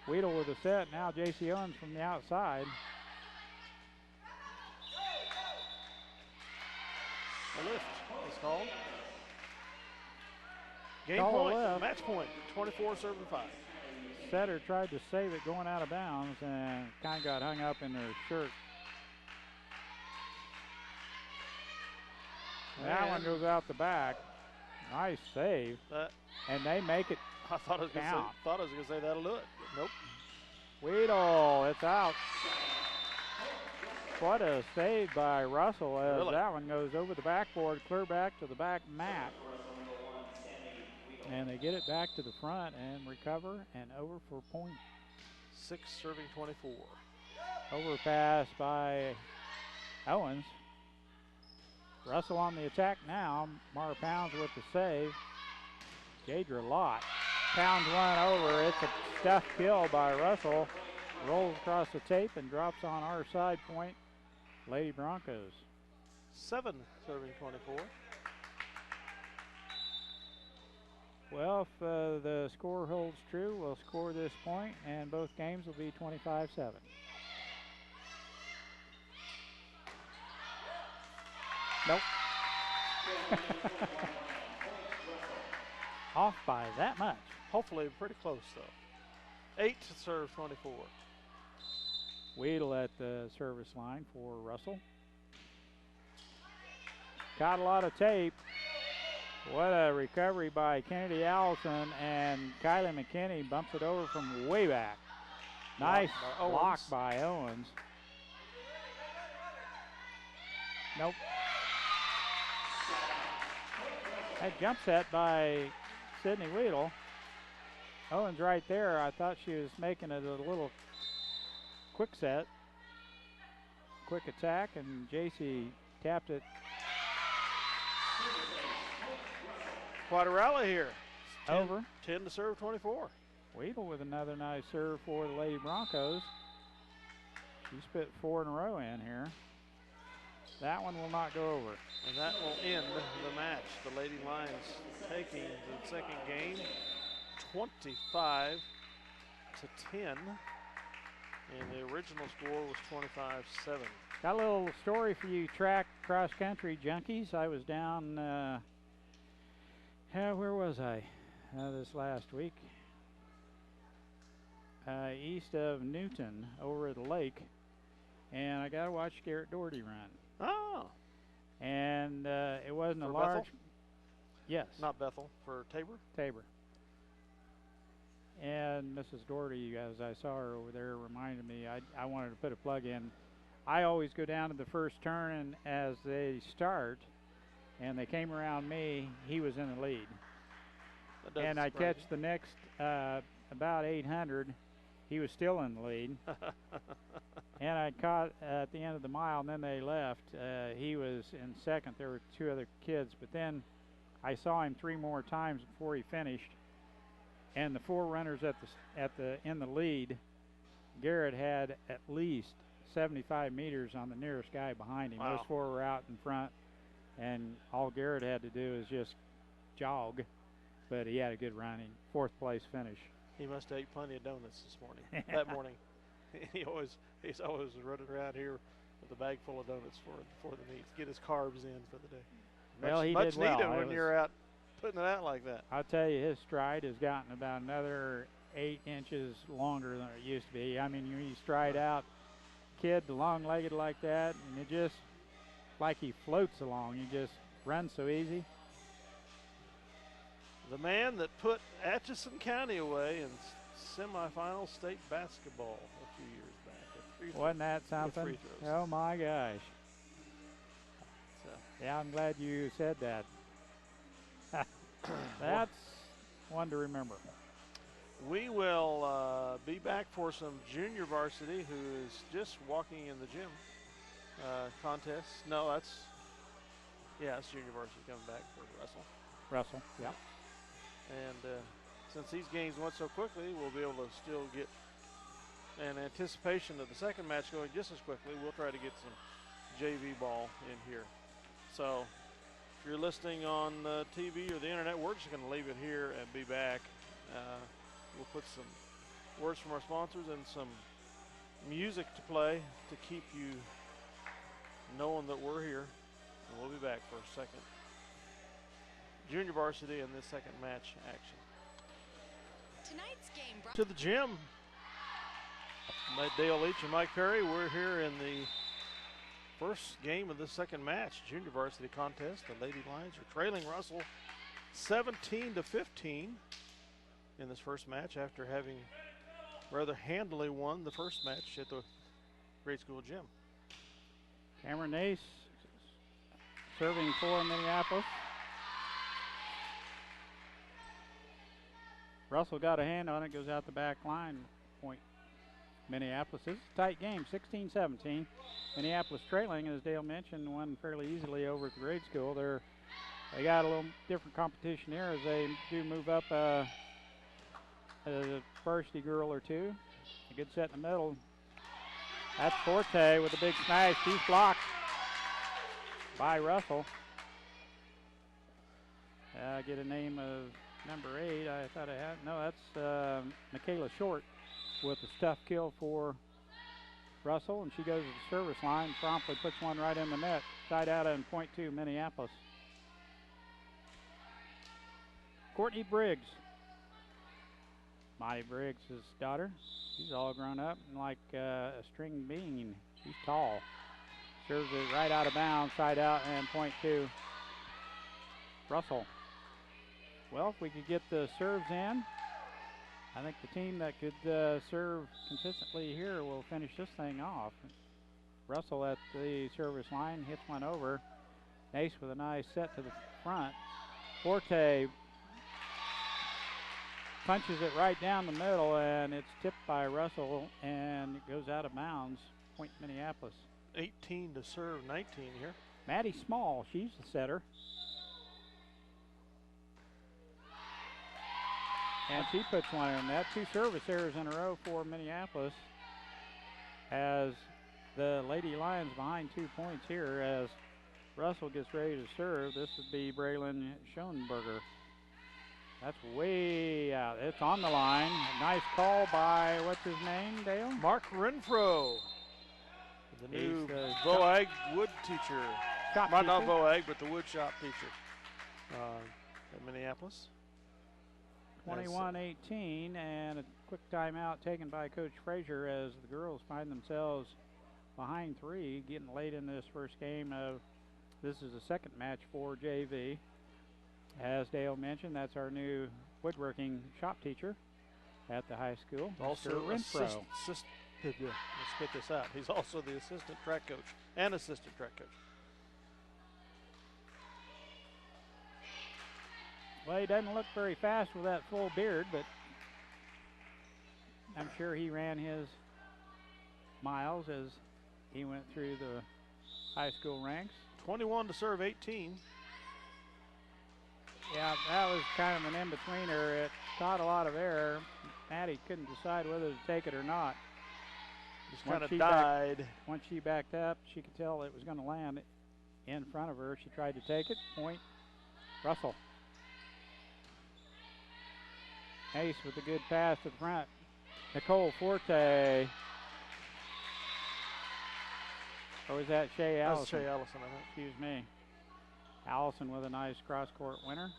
Weedle with a set. Now J.C. Owens from the outside. A lift is called. Game Call point, left. match point, 24 serving 5. Setter tried to save it going out of bounds and kind of got hung up in her shirt. That one goes out the back. Nice save. And they make it I thought I was going to say that'll do it. Nope. Weedle, it's out. What a save by Russell as Really? that one goes over the backboard, clear back to the back mat. And they get it back to the front and recover and over for point. 6 serving 24. Overpass by Owens. Russell on the attack now. Mara Pounds with the save. Jadra Lott. Pounds one over. It's a stuff kill by Russell. Rolls across the tape and drops on our side point. Lady Broncos. 7 serving 24. Well, if the score holds true, we'll score this point, and both games will be 25-7. Nope. Off by that much. Hopefully pretty close, though. 8 to serve 24. Weedle at the service line for Russell. Got a lot of tape. What a recovery by Kennedy Allison, and Kylie McKinney bumps it over from way back. Nice block by Owens. Nope. That jump set by Sydney Weedle. Owens right there. I thought she was making it a little quick set. Quick attack, and JC tapped it. Quite a rally here. 10, Over. 10 to serve 24. Weedle with another nice serve for the Lady Broncos. She spit 4 in a row in here. That one will not go over. And that will end the match. The Lady Lions taking the second game 25 to 10. And the original score was 25-7. Got a little story for you track cross country junkies. I was down, where was I this last week? East of Newton over at the lake. And I got to watch Garrett Doherty run. Oh. And it wasn't For a large. Bethel? Yes. Not Bethel, for Tabor? Tabor. And Mrs. Doherty, as I saw her over there, reminded me I wanted to put a plug in. I always go down to the first turn, and as they start, and they came around me, he was in the lead. And I catch the next about 800, he was still in the lead. And I caught at the end of the mile, and then they left. He was in second. There were 2 other kids, but then I saw him 3 more times before he finished. And the 4 runners in the lead, Garrett had at least 75 meters on the nearest guy behind him. Wow. Those 4 were out in front, and all Garrett had to do is just jog. But he had a good run. 4th place finish. He must have ate plenty of donuts this morning. That morning, he's always running around here with a bag full of donuts for the meets. Get his carbs in for the day. Well, he much did well. needed when you're out putting it out like that. I'll tell you, his stride has gotten about another 8 inches longer than it used to be. I mean, you stride out, kid, long-legged like that, and it just like he floats along. He just runs so easy. The man that put Atchison County away in semifinal state basketball a few years back. Wasn't that something? free throws. Oh my gosh. So. Yeah, I'm glad you said that. That's one to remember. We will be back for some junior varsity who is just walking in the gym contest. No, that's junior varsity coming back for Russell, yeah. And since these games went so quickly, we'll be able to still get an anticipation of the second match going just as quickly. We'll try to get some JV ball in here. So if you're listening on TV or the internet, we're just going to leave it here and be back. We'll put some words from our sponsors and some music to play to keep you knowing that we're here. And we'll be back for a second junior varsity in this second match action. Tonight's game brought To the gym. Dale Leach and Mike Perry. We're here in the first game of the second match, junior varsity contest. The Lady Lions are trailing Russell 17-15 in this first match after having rather handily won the first match at the grade school gym. Cameron Nace serving for Minneapolis. Russell got a hand on it, goes out the back line, point Minneapolis. This is a tight game, 16-17. Minneapolis trailing, as Dale mentioned, won fairly easily over at the grade school. They got a little different competition here as they do move up a varsity girl or two. A good set in the middle. That's Forte with a big smash. She's blocked by Russell. Get a name of number 8. I thought I had. No, that's Michaela Short with a stuff kill for Russell, and she goes to the service line, promptly puts one right in the net. Side out in point 2, Minneapolis. Courtney Briggs. Molly Briggs' daughter. She's all grown up and like a string bean. She's tall. Serves it right out of bounds, side out, and point 2. Russell. Well, if we could get the serves in, I think the team that could serve consistently here will finish this thing off. Russell at the service line hits one over. Nace with a nice set to the front. Forte punches it right down the middle, and it's tipped by Russell, and it goes out of bounds. Point Minneapolis. 18 to serve, 19 here. Maddie Small, she's the setter. And she puts one in that. 2 service errors in a row for Minneapolis as the Lady Lions behind 2 points here as Russell gets ready to serve. This would be Braylon Schoenberger. That's way out. It's on the line. Nice call by, what's his name, Dale? Mark Renfro, the new VOAG wood teacher. Shop Not teacher. VOAG, but the wood shop teacher at Minneapolis. 21-18, and a quick timeout taken by Coach Frazier as the girls find themselves behind 3, getting late in this first game of, this is the second match for JV. As Dale mentioned, that's our new woodworking shop teacher at the high school, Also Mr. Renfro. let's spit this out. He's also the assistant track coach and assistant track coach. Well, he doesn't look very fast with that full beard, but I'm sure he ran his miles as he went through the high school ranks. 21 to serve, 18. Yeah, that was kind of an in-betweener. It caught a lot of air. Maddie couldn't decide whether to take it or not. Just kind of died. Once she backed up, she could tell it was going to land in front of her. She tried to take it. Point, Russell. Ace with a good pass to the front. Nicole Forte. Or was that Shea Allison? That's Shea Allison, I think. Excuse me. Allison with a nice cross-court winner.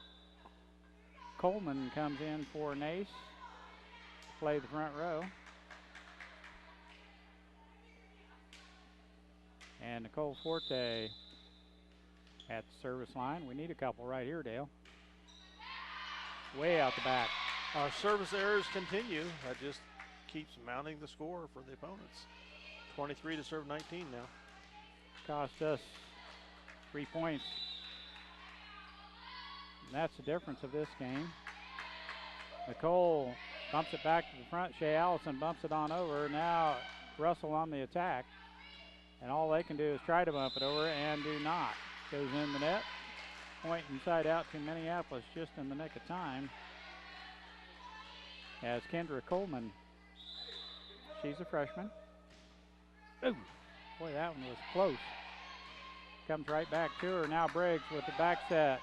Coleman comes in for Nace to play the front row. And Nicole Forte at the service line. We need a couple right here, Dale. Way out the back. Our service errors continue. That just keeps mounting the score for the opponents. 23 to serve 19 now. Cost us 3 points. And that's the difference of this game. Nicole bumps it back to the front. Shea Allison bumps it on over. Now Russell on the attack. And all they can do is try to bump it over and do not. Goes in the net. Point inside out to Minneapolis just in the nick of time. As Kendra Coleman, she's a freshman. Ooh, boy, that one was close. Comes right back to her. Now Briggs with the back set.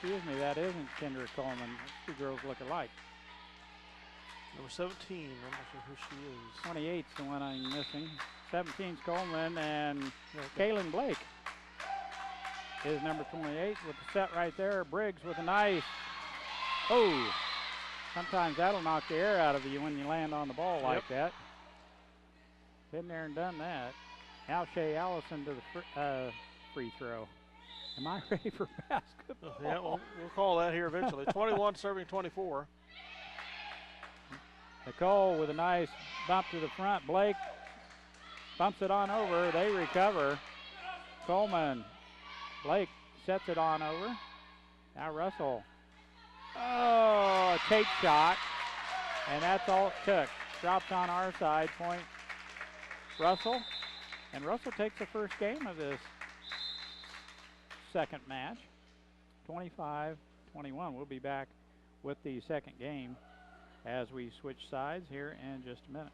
Excuse me, that isn't Kendra Coleman. Those two girls look alike. Number 17, I'm not sure who she is. 28's the one I'm missing. 17's Coleman, and Kaylin Blake is number 28 with the set right there. Briggs with a nice, oh, sometimes that'll knock the air out of you when you land on the ball like that. Been there and done that. Now Shea Allison to the free throw. Am I ready for basketball? Yeah, we'll call that here eventually. 21 serving 24. Nicole with a nice bump to the front. Blake bumps it on over. They recover. Coleman. Blake sets it on over. Now Russell. Oh, a take shot. And that's all it took. Dropped on our side. Point Russell. And Russell takes the first game of this second match. 25-21. We'll be back with the second game as we switch sides here in just a minute.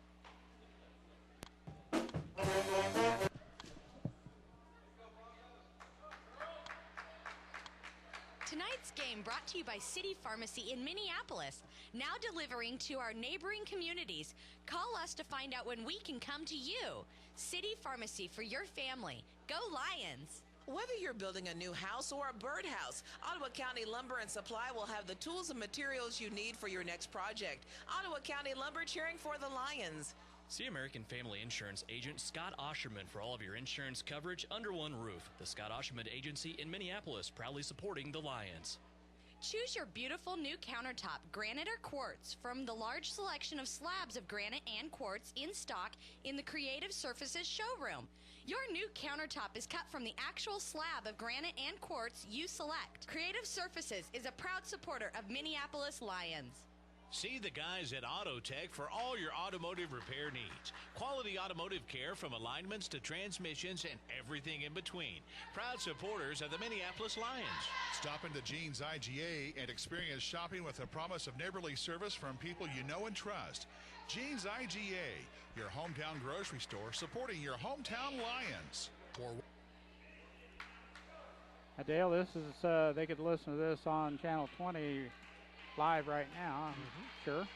Tonight's game brought to you by City Pharmacy in Minneapolis, now delivering to our neighboring communities. Call us to find out when we can come to you. City Pharmacy for your family. Go Lions! Whether you're building a new house or a birdhouse, Ottawa County Lumber and Supply will have the tools and materials you need for your next project. Ottawa County Lumber, cheering for the Lions. See American Family Insurance agent Scott Osherman for all of your insurance coverage under one roof. The Scott Osherman Agency in Minneapolis, proudly supporting the Lions. Choose your beautiful new countertop, granite or quartz, from the large selection of slabs of granite and quartz in stock in the Creative Surfaces showroom. Your new countertop is cut from the actual slab of granite and quartz you select. Creative Surfaces is a proud supporter of Minneapolis Lions. See the guys at AutoTech for all your automotive repair needs. Quality automotive care from alignments to transmissions and everything in between. Proud supporters of the Minneapolis Lions. Stop into Jean's IGA and experience shopping with a promise of neighborly service from people you know and trust. Jean's IGA, your hometown grocery store supporting your hometown Lions. Dale, this is, they could listen to this on Channel 20 live right now, sure.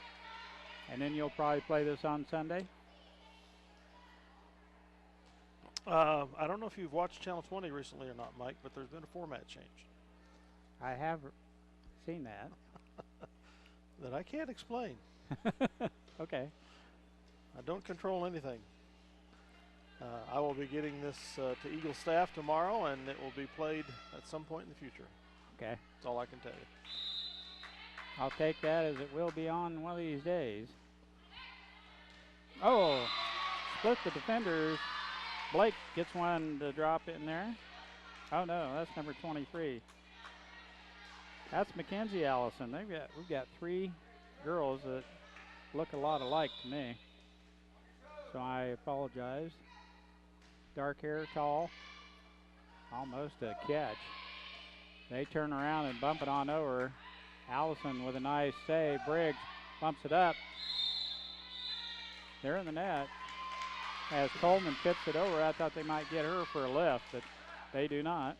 And then you'll probably play this on Sunday? I don't know if you've watched Channel 20 recently or not, Mike, but there's been a format change. I have seen that. That I can't explain. Okay. I don't control anything. I will be getting this to Eagle staff tomorrow, and it will be played at some point in the future. Okay. That's all I can tell you. I'll take that as it will be on one of these days. Oh, split the defenders. Blake gets one to drop in there. Oh no, that's number 23. That's Mackenzie Allison. We've got three girls that look a lot alike to me. So I apologize. Dark hair, tall, almost a catch. They turn around and bump it on over. Allison with a nice save. Briggs bumps it up. They're in the net. As Coleman tips it over, I thought they might get her for a lift, but they do not.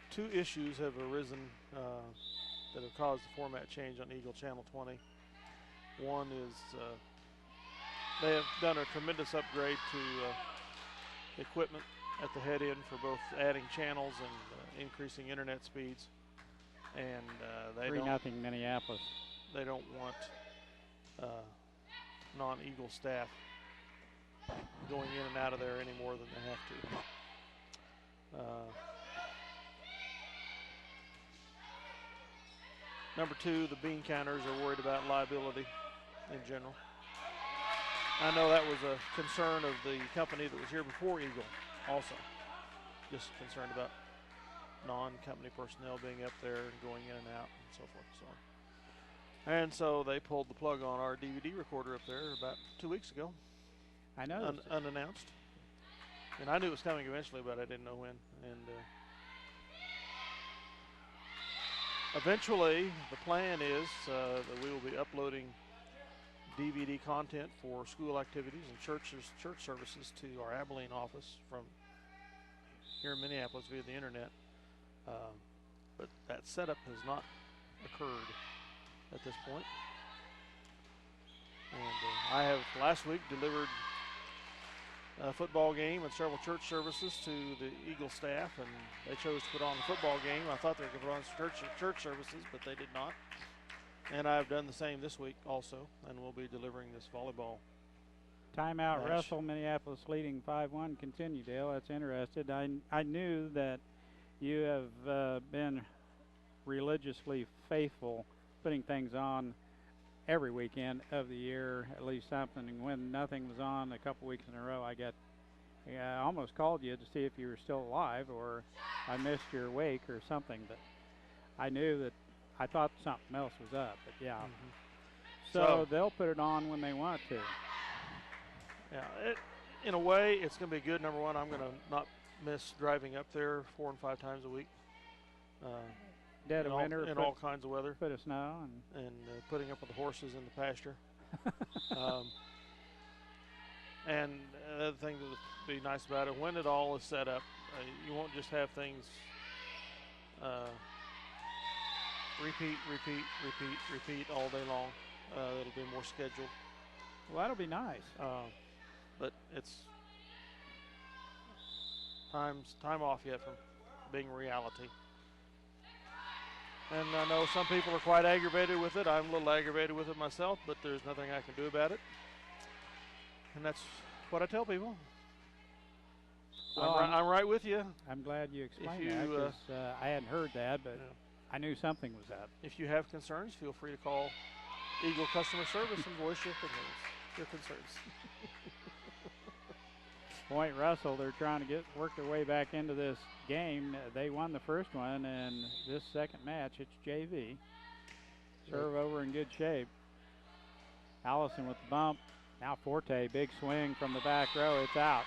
Two issues have arisen that have caused the format change on Eagle Channel 20. One is they have done a tremendous upgrade to equipment at the head end for both adding channels and increasing internet speeds. And they 3-0 Minneapolis. They don't want non-Eagle staff going in and out of there any more than they have to. Number 2, the bean counters are worried about liability in general. I know that was a concern of the company that was here before Eagle also. Just concerned about non-company personnel being up there and going in and out and so forth. And so they pulled the plug on our DVD recorder up there about 2 weeks ago. I know. Unannounced. And I knew it was coming eventually, but I didn't know when. And eventually, the plan is that we will be uploading DVD content for school activities and church services to our Abilene office from here in Minneapolis via the internet. But that setup has not occurred at this point. And I have last week delivered a football game and several church services to the Eagle staff, and they chose to put on the football game. I thought they were going to put on church services, but they did not. And I've done the same this week also, and we'll be delivering this volleyball. Timeout, match. Russell, Minneapolis leading 5-1. Continue, Dale. That's interested. I knew that you have been religiously faithful, putting things on every weekend of the year, at least something. And when nothing was on a couple weeks in a row, I almost called you to see if you were still alive or I missed your wake or something. But I knew that I thought something else was up. But yeah. Mm-hmm. So they'll put it on when they want to. Yeah, in a way, it's going to be good. Number one, I'm going to not miss driving up there 4 and 5 times a week. Dead of winter. In all kinds of weather. Foot of snow. And putting up with the horses in the pasture. And another thing that would be nice about it, when it all is set up, you won't just have things repeat all day long. It'll be more scheduled. Well, that'll be nice. But it's time off yet from being reality. And I know some people are quite aggravated with it. I'm a little aggravated with it myself, but there's nothing I can do about it. And that's what I tell people. Well, I'm right with you. I'm glad you explained that because I hadn't heard that, but I knew something was up. If you have concerns, feel free to call Eagle Customer Service and voice your concerns. Point Russell, they're trying to work their way back into this game. They won the first one, and this second match, it's JV. Serve over in good shape. Allison with the bump. Now Forte, big swing from the back row. It's out.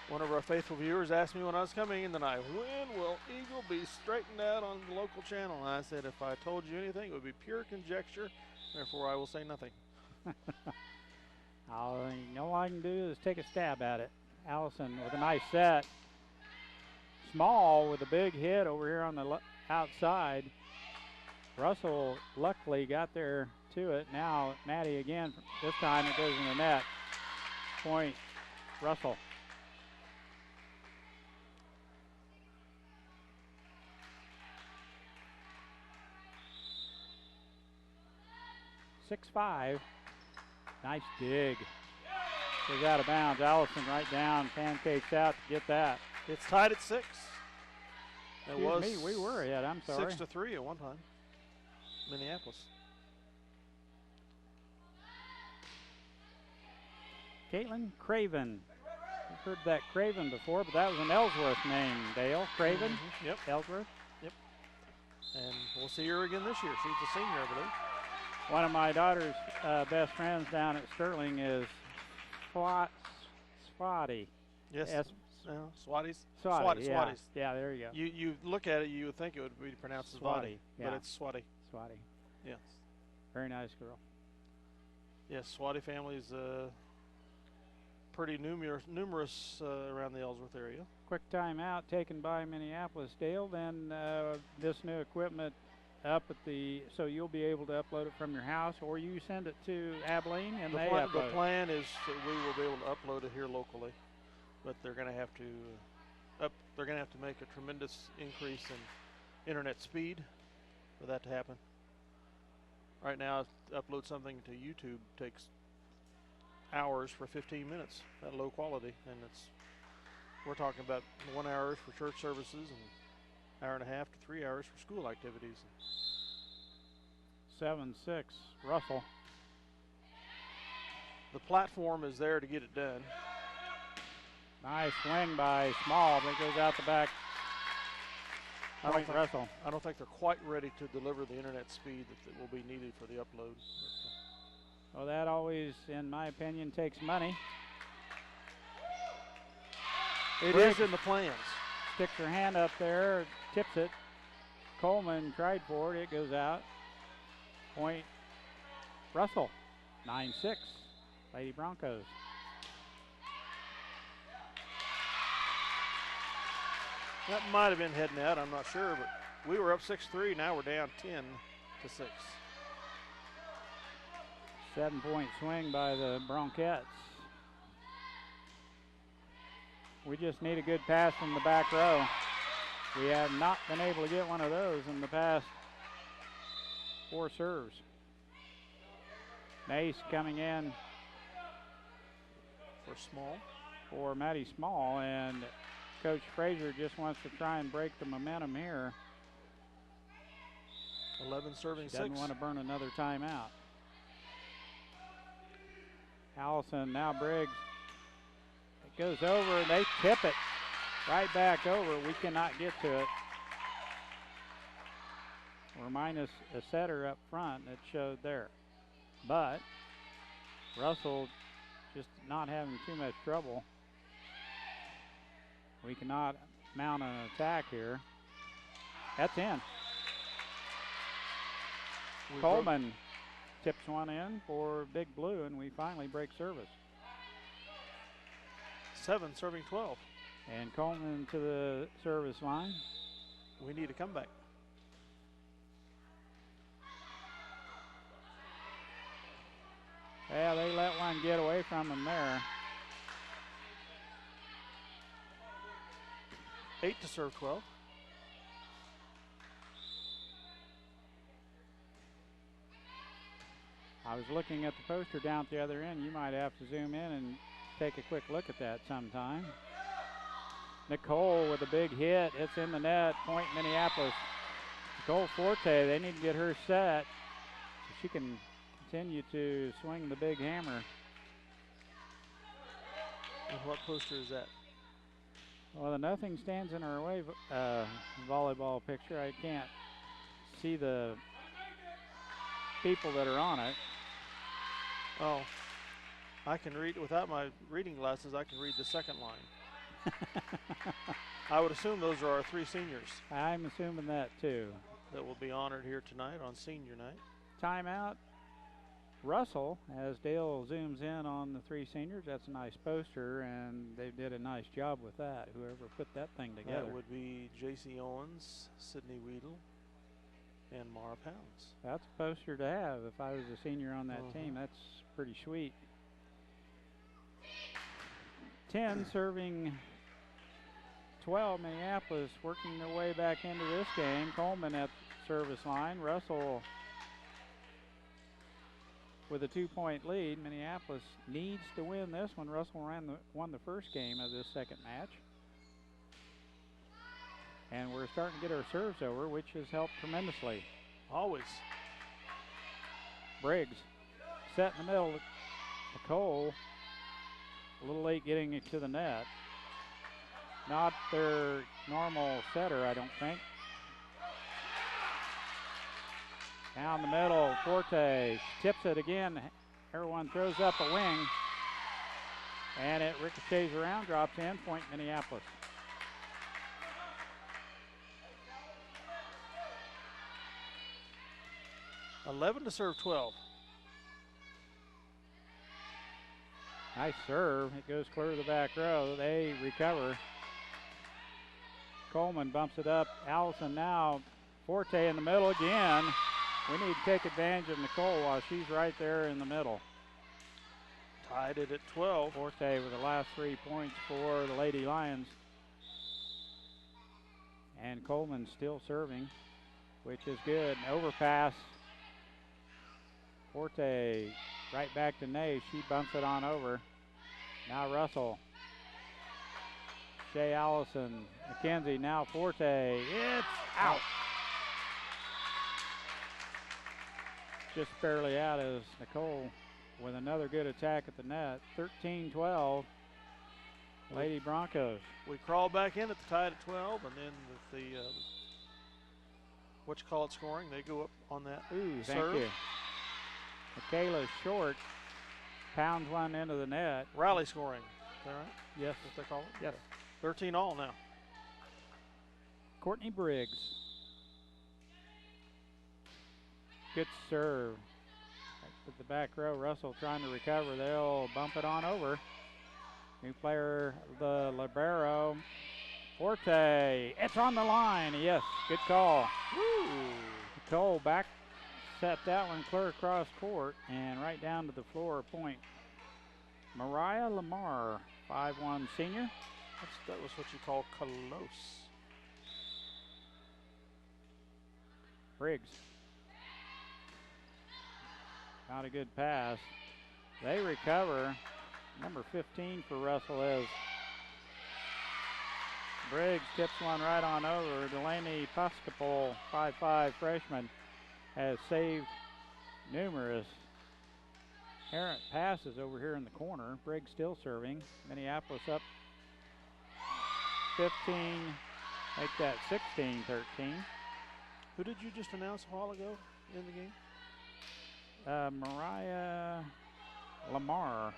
One of our faithful viewers asked me when I was coming in tonight, when will Eagle be straightened out on the local channel? And I said, if I told you anything, it would be pure conjecture. Therefore, I will say nothing. All I can do is take a stab at it. Allison with a nice set. Small with a big hit over here on the outside. Russell luckily got there to it. Now Maddie again. This time it goes in the net. Point Russell. (6-5). Nice dig. Goes out of bounds. Allison right down, pancakes out to get that. It's tied at 6. We were ahead. I'm sorry. 6-3 at one time. Minneapolis. Caitlin Craven. I've heard that Craven before, but that was an Ellsworth name, Dale. Craven? Mm-hmm. Yep. Ellsworth? Yep. And we'll see her again this year. She's a senior, I believe. One of my daughter's best friends down at Sterling is Swati. Yes. Swatis. Swati. Yeah. Swatis. Yeah, there you go. You look at it, you would think it would be pronounced Swati, yeah. but it's Swati. Swati. Yes. Very nice girl. Yes, Swati family is pretty numerous around the Ellsworth area. Quick timeout taken by Minneapolis, Dale. Then this new equipment up at so you'll be able to upload it from your house, or you send it to Abilene and they upload it. The plan is that we will be able to upload it here locally. but they're going to have to They're going to have to make a tremendous increase in internet speed for that to happen. Right now, to upload something to YouTube takes hours for 15 minutes at low quality, and we're talking about 1 hour for church services and hour and a half to 3 hours for school activities. 7-6, Russell. The platform is there to get it done. Nice swing by Small, but it goes out the back. Russell. I don't think they're quite ready to deliver the internet speed that will be needed for the upload. Well, that always, in my opinion, takes money. It is in the plans. Sticks her hand up there, tips it. Coleman tried for it. It goes out. Point Russell, 9-6, Lady Broncos. That might have been heading out, I'm not sure, but we were up 6-3, now we're down 10-6. 7-point swing by the Bronquettes. We just need a good pass from the back row. We have not been able to get one of those in the past 4 serves. Mace coming in for Maddie Small, and Coach Frazier just wants to try and break the momentum here. 11 serving 6. Doesn't want to burn another timeout. Allison, now Briggs. It goes over, and they tip it right back over. We cannot get to it. We're minus a setter up front that showed there. But Russell just not having too much trouble. We cannot mount an attack here. That's in. Coleman tips one in for Big Blue, and we finally break service. 7 serving 12. And Coleman to the service line. We need a comeback. Yeah, they let one get away from them there. 8 to serve 12. I was looking at the poster down at the other end. You might have to zoom in and take a quick look at that sometime. Nicole with a big hit. It's in the net. Point Minneapolis. Nicole Forte, they need to get her set so she can continue to swing the big hammer. And what poster is that? Well, the Nothing Stands in Our Way volleyball picture. I can't see the people that are on it. Oh, I can read, without my reading glasses, I can read the second line. I would assume those are our 3 seniors. I'm assuming that too. That will be honored here tonight on senior night. Timeout. Russell, as Dale zooms in on the 3 seniors. That's a nice poster, and they did a nice job with that, whoever put that thing together. That would be J.C. Owens, Sydney Weedle, and Mara Pounds. That's a poster to have. If I was a senior on that team, that's pretty sweet. 10 serving 12, Minneapolis working their way back into this game. Coleman at the service line. Russell with a 2-point lead. Minneapolis needs to win this one. Russell won the first game of this second match. And we're starting to get our serves over, which has helped tremendously. Always. Briggs set in the middle. Nicole a little late getting it to the net. Not their normal setter, I don't think. Down the middle, Forte tips it again. Everyone throws up a wing. And it ricochets around, drops in, point Minneapolis. $11 to serve 12. Nice serve. It goes clear to the back row. They recover. Coleman bumps it up. Allison now. Forte in the middle again. We need to take advantage of Nicole while she's right there in the middle. Tied it at 12. Forte with the last 3 points for the Lady Lions. And Coleman still serving, which is good. An overpass. Forte right back to Ney. She bumps it on over. Now Russell. Shea Allison. McKenzie. Now Forte. It's out. Just barely out is Nicole with another good attack at the net. 13-12. Lady Broncos. We crawl back in at the tied at 12, and then with the what you call it scoring, they go up on that. Ooh, serve. thank you. Michaela Short pounds one into the net. Rally scoring. Is that right? Yes. What they call it? Yes. 13 all now. Courtney Briggs. Good serve. At the back row, Russell trying to recover. They'll bump it on over. New player, the libero, Forte. It's on the line. Yes, good call. Woo! Nicole back set that one clear across court and right down to the floor. Point. Mariah Lamar, 5'1" senior. That was what you call close. Briggs. Not a good pass. They recover. Number 15 for Russell is Briggs. Tips one right on over. Delaney Pascapol, 5'5" freshman, has saved numerous errant passes over here in the corner. Briggs still serving. Minneapolis up 15. Make that 16-13. Who did you just announce a while ago in the game? Mariah Lamar,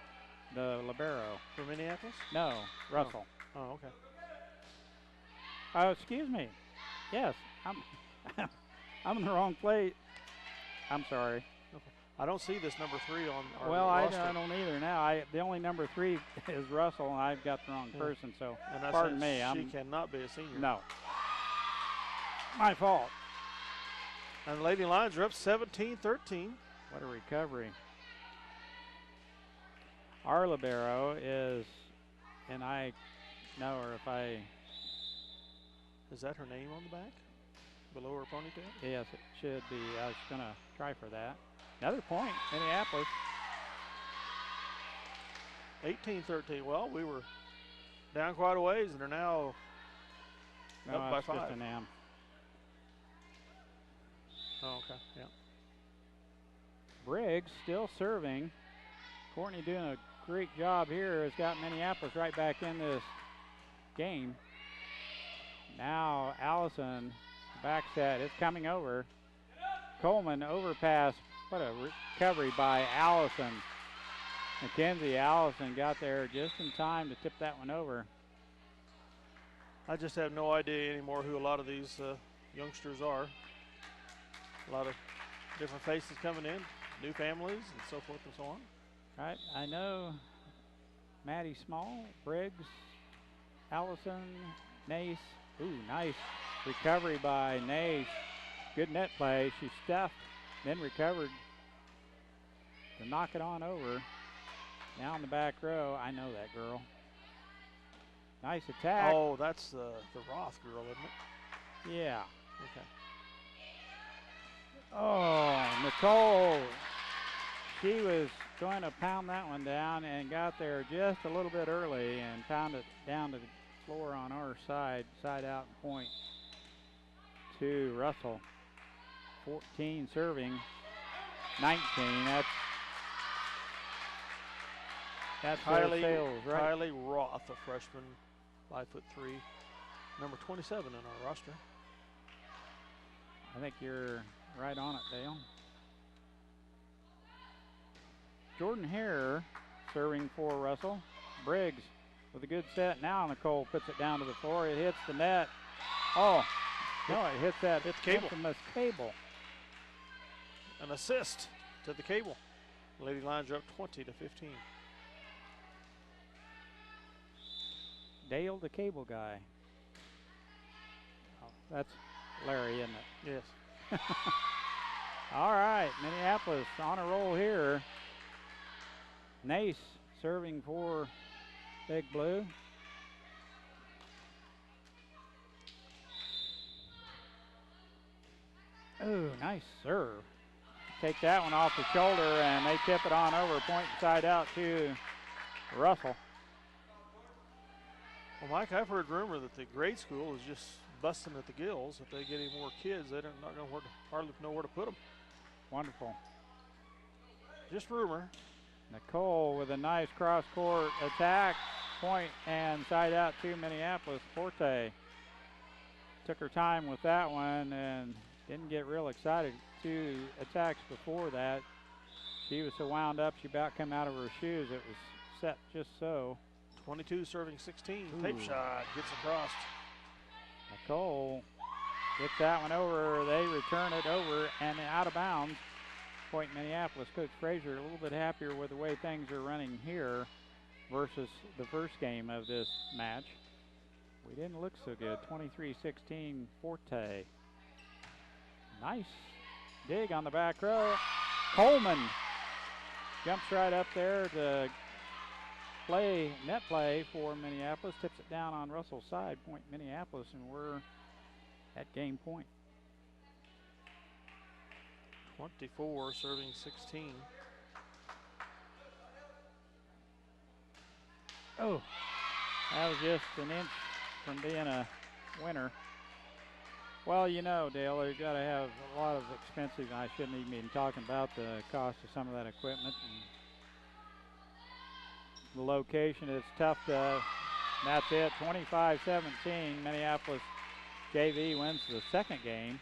the libero. For Minneapolis? No, Russell. Oh, okay. Oh, excuse me. Yes, I'm in the wrong plate. I'm sorry. Okay. I don't see this number 3 on our Well, roster. I don't either now. The only number 3 is Russell, and I've got the wrong person, so and pardon me. She cannot be a senior. No. My fault. And the Lady Lions are up 17-13. What a recovery. Our libero is, and I know her if I... Is that her name on the back? Below her ponytail? Yes, it should be. I was going to try for that. Another point, Minneapolis. 18-13. Well, we were down quite a ways, and they're now up by 5. Just an M. Oh, okay, yeah. Briggs still serving. Courtney doing a great job here. Has got Minneapolis right back in this game. Now Allison, back set. It's coming over. Coleman overpass. What a recovery by Allison. McKenzie Allison got there just in time to tip that one over. I just have no idea anymore who a lot of these youngsters are. A lot of different faces coming in, new families, and so forth and so on. Right, I know Maddie Small, Briggs, Allison, Nace. Ooh, nice recovery by Nace. Good net play. She stuffed, then recovered to knock it on over. Now in the back row, I know that girl. Nice attack. Oh, that's the Roth girl, isn't it? Yeah. Okay. Oh, Nicole. She was going to pound that one down and got there just a little bit early and pounded it down to the floor on our side out and point to Russell. 14 serving, 19. That's Kylie sales, right? Kylie Roth, a freshman, 5'3", number 27 in our roster. I think you're right on it, Dale. Jordan Hare serving for Russell. Briggs with a good set. Now Nicole puts it down to the floor. It hits the net. Oh, no, it hits that cable. infamous cable. An assist to the cable. Lady Lions are up 20-15. Dale, the cable guy. Oh, that's Larry, isn't it? Yes. All right, Minneapolis on a roll here. Nace serving for Big Blue. Oh, nice serve. Take that one off the shoulder, and they tip it on over, point side out to Russell. Well, Mike, I've heard rumor that the grade school is just busting at the gills. If they get any more kids, they're not going to hardly know where to put them. Wonderful. Just rumor. Nicole with a nice cross-court attack, point and side out to Minneapolis. Forte took her time with that one and didn't get real excited. 2 attacks before that. She was so wound up she about come out of her shoes. It was set just so. 22 serving 16. Ooh. Tape shot gets across. Nicole gets that one over. They return it over and out of bounds. Point Minneapolis. Coach Frazier a little bit happier with the way things are running here versus the first game of this match. We didn't look so good. 23-16 Forte. Nice dig on the back row. Coleman jumps right up there to play, net play for Minneapolis. Tips it down on Russell's side. Point Minneapolis, and we're at game point. 24 serving 16. Oh, that was just an inch from being a winner. Well, you know, Dale, you've got to have a lot of expensive, I shouldn't even be talking about the cost of some of that equipment. And the location is tough to, that's it, 25-17. Minneapolis JV wins the second game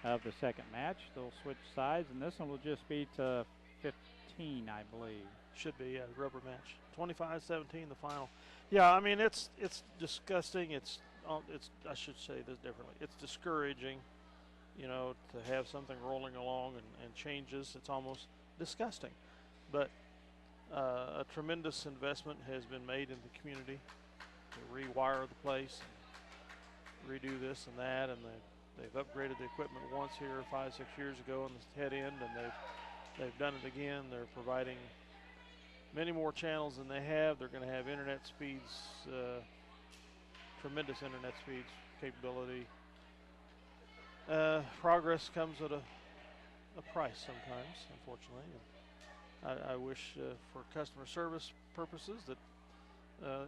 of the second match. They'll switch sides, and this one will just be to 15, I believe. Should be, yeah, the rubber match. 25-17, the final. Yeah, I mean, it's disgusting. It's I should say this differently. It's discouraging, you know, to have something rolling along and changes. It's almost disgusting. But a tremendous investment has been made in the community to rewire the place, redo this and that, and they've upgraded the equipment once here 5-6 years ago on the head end, and they've done it again. They're providing many more channels than they have. They're going to have internet speeds, tremendous internet speeds capability. Progress comes at a price sometimes, unfortunately. And I wish for customer service purposes that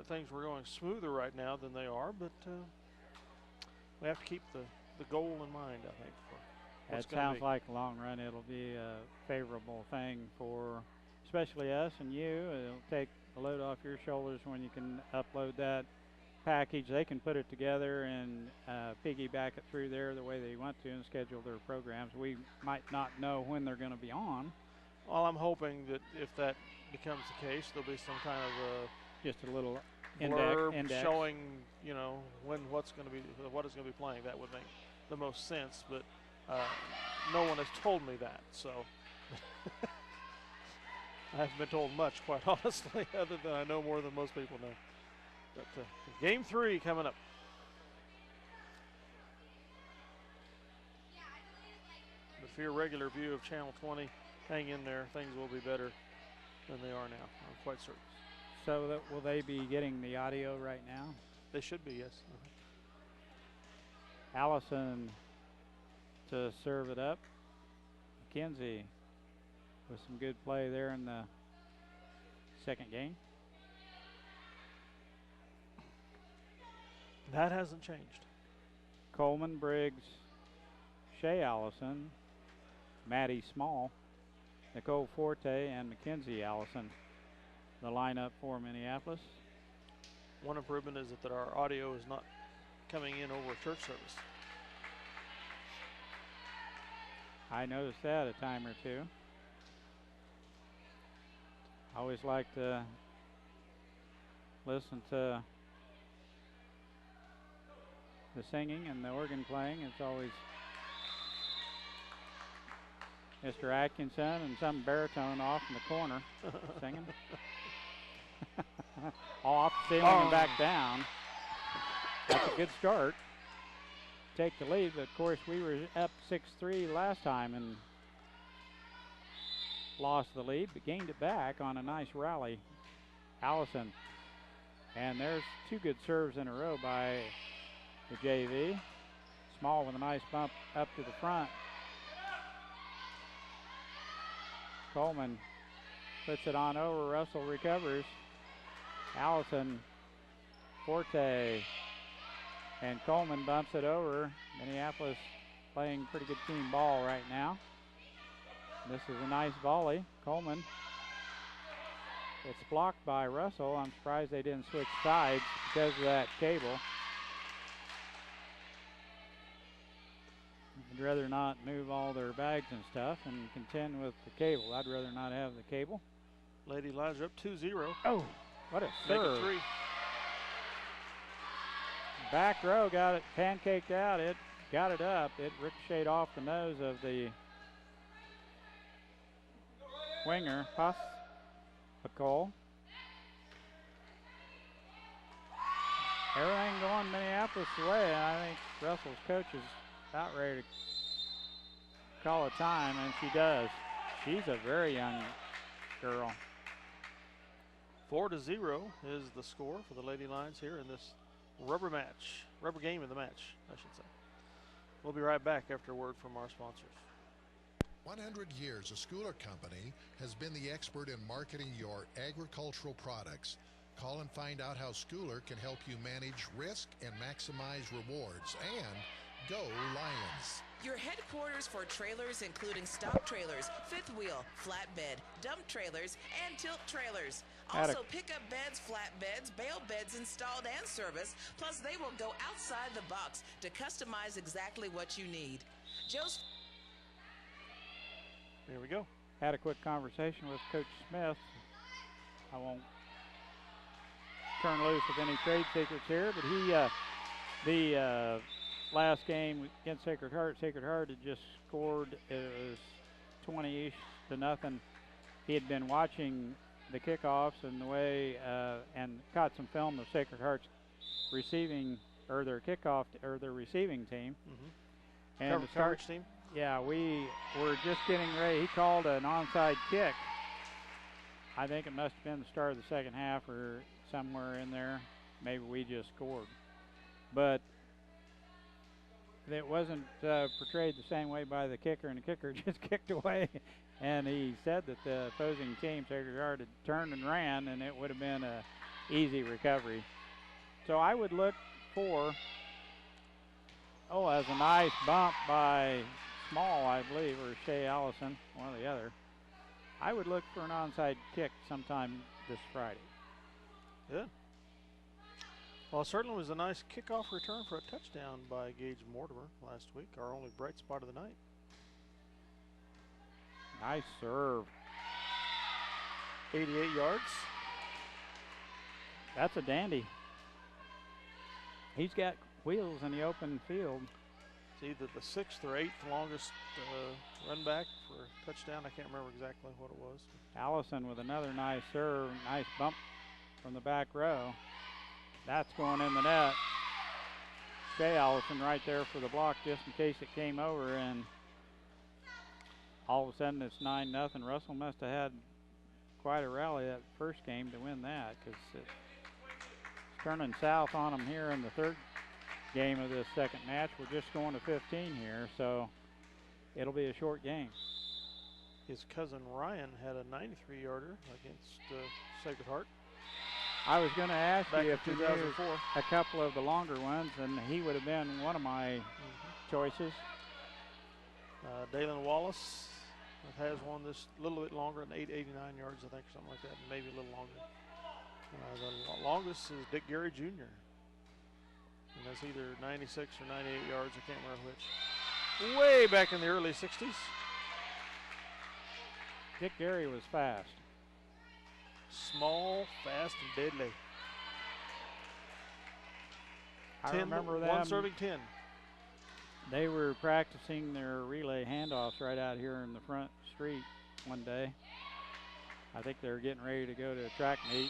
things were going smoother right now than they are, but we have to keep the goal in mind, I think. For it sounds like long run it'll be a favorable thing for especially us and you. It'll take a load off your shoulders when you can upload that package. They can put it together and piggyback it through there the way they want to and schedule their programs. We might not know when they're going to be on. Well, I'm hoping that if that becomes the case, there'll be some kind of just a little blurb index showing, you know, what is going to be playing. That would make the most sense, but no one has told me that, so I haven't been told much, quite honestly, other than I know more than most people know. But game 3 coming up. But for your regular view of Channel 20, hang in there. Things will be better than they are now. I'm quite certain. So will they be getting the audio right now? They should be, yes. Allison to serve it up. McKenzie with some good play there in the second game. That hasn't changed. Coleman, Briggs, Shea Allison, Maddie Small, Nicole Forte, and Mackenzie Allison, the lineup for Minneapolis. One improvement is that our audio is not coming in over a church service. I noticed that a time or two. I always like to listen to the singing and the organ playing. It's always Mr. Atkinson and some baritone off in the corner singing. Off, ceiling, and back down. That's a good start. Take the lead, but of course we were up 6-3 last time and lost the lead, but gained it back on a nice rally Allison. And there's two good serves in a row by the JV. Small with a nice bump up to the front. Coleman puts it on over. Russell recovers. Allison, Forte, and Coleman bumps it over. Minneapolis playing pretty good team ball right now. This is a nice volley. Coleman. It's blocked by Russell. I'm surprised they didn't switch sides because of that cable. I'd rather not move all their bags and stuff and contend with the cable. I'd rather not have the cable. Lady Lions are up 2-0. Oh, what a Make serve. it 3. Back row got it pancaked out. It got it up. It ricocheted off the nose of the winger, Pascal. Everything going Minneapolis' way. I think Russell's coach is about ready to call a time, and she does. She's a very young girl. 4-0 is the score for the Lady Lions here in this rubber game of the match, I should say. We'll be right back after a word from our sponsors. 100 years, a Schooler Company has been the expert in marketing your agricultural products. Call and find out how Schooler can help you manage risk and maximize rewards. And go Lions. Your headquarters for trailers, including stock trailers, fifth wheel, flatbed, dump trailers, and tilt trailers. Also, pickup beds, flatbeds, bale beds installed and serviced. Plus, they will go outside the box to customize exactly what you need. Joe's. Here we go. Had a quick conversation with Coach Smith. I won't turn loose with any trade secrets here, but he, last game against Sacred Heart had just scored. It was 20-ish to nothing. He had been watching the kickoffs and the way, and caught some film of Sacred Heart's receiving, or their kickoff, or their receiving team. Mm-hmm. And coverage team. Yeah, we were just getting ready. He called an onside kick. I think it must have been the start of the second half or somewhere in there. Maybe we just scored. But it wasn't portrayed the same way by the kicker, and the kicker just kicked away. And he said that the opposing team, Sacred Heart, had turned and ran, and it would have been an easy recovery. So I would look for, as a nice bump by Small, I believe, or Shea Allison, one or the other. I would look for an onside kick sometime this Friday. Good. Well, it certainly was a nice kickoff return for a touchdown by Gage Mortimer last week, our only bright spot of the night. Nice serve. 88 yards. That's a dandy. He's got wheels in the open field. It's either the 6th or 8th longest run back for a touchdown. I can't remember exactly what it was. Allison with another nice serve, nice bump from the back row. That's going in the net. Shea Allison right there for the block just in case it came over, and all of a sudden it's 9-0. Russell must have had quite a rally that first game to win that, because it's turning south on them here in the third game of this second match. We're just going to 15 here, so it'll be a short game. His cousin Ryan had a 93-yarder against Sacred Heart. I was going to ask back you if in you 2004. knew a couple of the longer ones, and he would have been one of my choices. Dalen Wallace has one this little bit longer, an 889 yards, I think, or something like that, maybe a little longer. The longest is Dick Gary Jr. And that's either 96 or 98 yards, I can't remember which. Way back in the early 60s. Dick Gary was fast. Small, fast, and deadly. I remember them. One serving 10. They were practicing their relay handoffs right out here in the front street one day. I think they were getting ready to go to a track meet.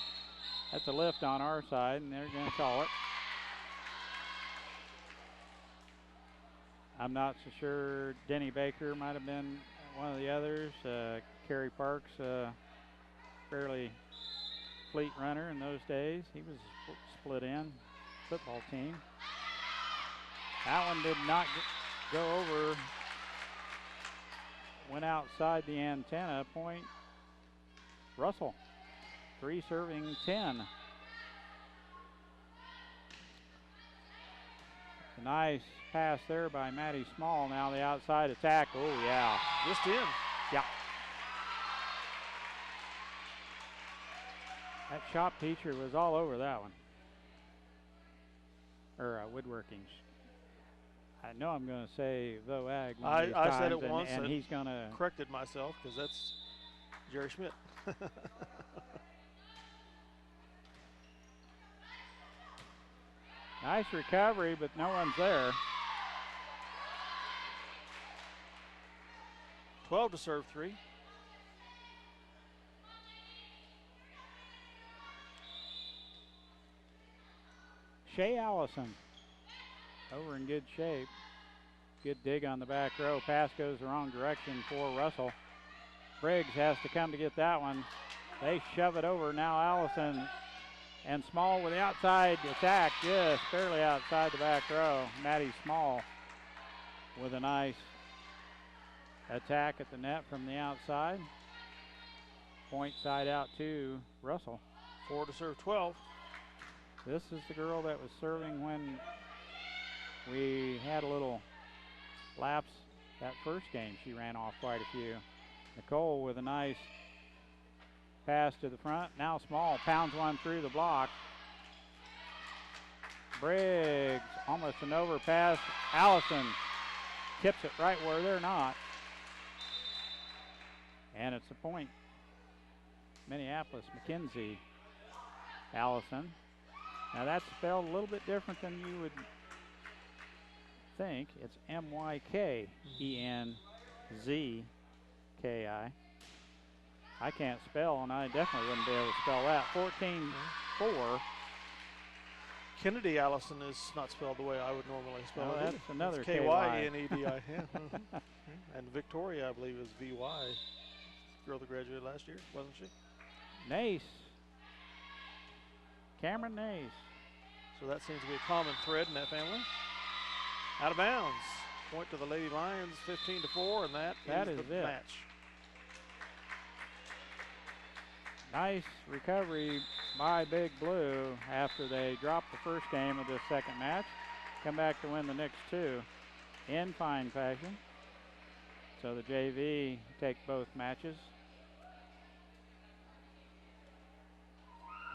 That's a lift on our side, and they're going to call it. I'm not so sure. Denny Baker might have been one of the others. Kerry Parks, fairly fleet runner in those days. He was split in football team. That one did not go over. Went outside the antenna. Point Russell. 3 serving 10. A nice pass there by Maddie Small. Now the outside attack. Oh, yeah. Just in. Yeah. That shop teacher was all over that one. Or woodworking. I know I'm going to say VOAG. I said it once and he's going to corrected myself because that's Jerry Schmidt. Nice recovery, but no one's there. 12 to serve 3. Shea Allison over in good shape. Good dig on the back row. Pass goes the wrong direction for Russell. Briggs has to come to get that one. They shove it over. Now Allison and Small with the outside attack, just barely outside the back row. Maddie Small with a nice attack at the net from the outside. Point side out to Russell. 4 to serve 12. This is the girl that was serving when we had a little lapse that first game. She ran off quite a few. Nicole with a nice pass to the front. Now Small pounds one through the block. Briggs, almost an overpass. Allison tips it right where they're not. And it's a point. Minneapolis, McKenzie, Allison. Now that's spelled a little bit different than you would think. It's MYKENZKI. I can't spell, and I definitely wouldn't be able to spell that. 14-4. Kennedy Allison is not spelled the way I would normally spell it. That's another it's K-Y-N-E-D-I. And Victoria, I believe, is V-Y. Girl that graduated last year, wasn't she? Nace. Cameron Nace. So that seems to be a common thread in that family. Out of bounds. Point to the Lady Lions, 15-4, and that is the match. Nice recovery by Big Blue after they dropped the first game of this second match. Come back to win the next two in fine fashion. So the JV take both matches.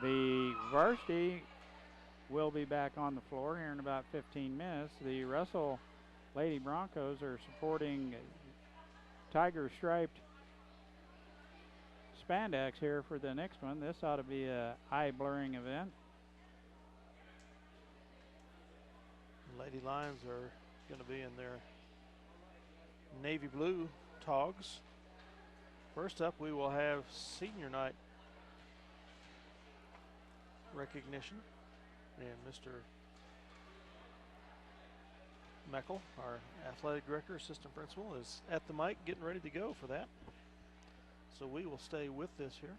The varsity will be back on the floor here in about 15 minutes. The Russell Lady Broncos are supporting tiger striped spandex here for the next one. This ought to be a eye blurring event. Lady Lions are going to be in their navy blue togs. First up, we will have senior night recognition, and Mr. Meckel, our athletic director, assistant principal, is at the mic getting ready to go for that. So we will stay with this here.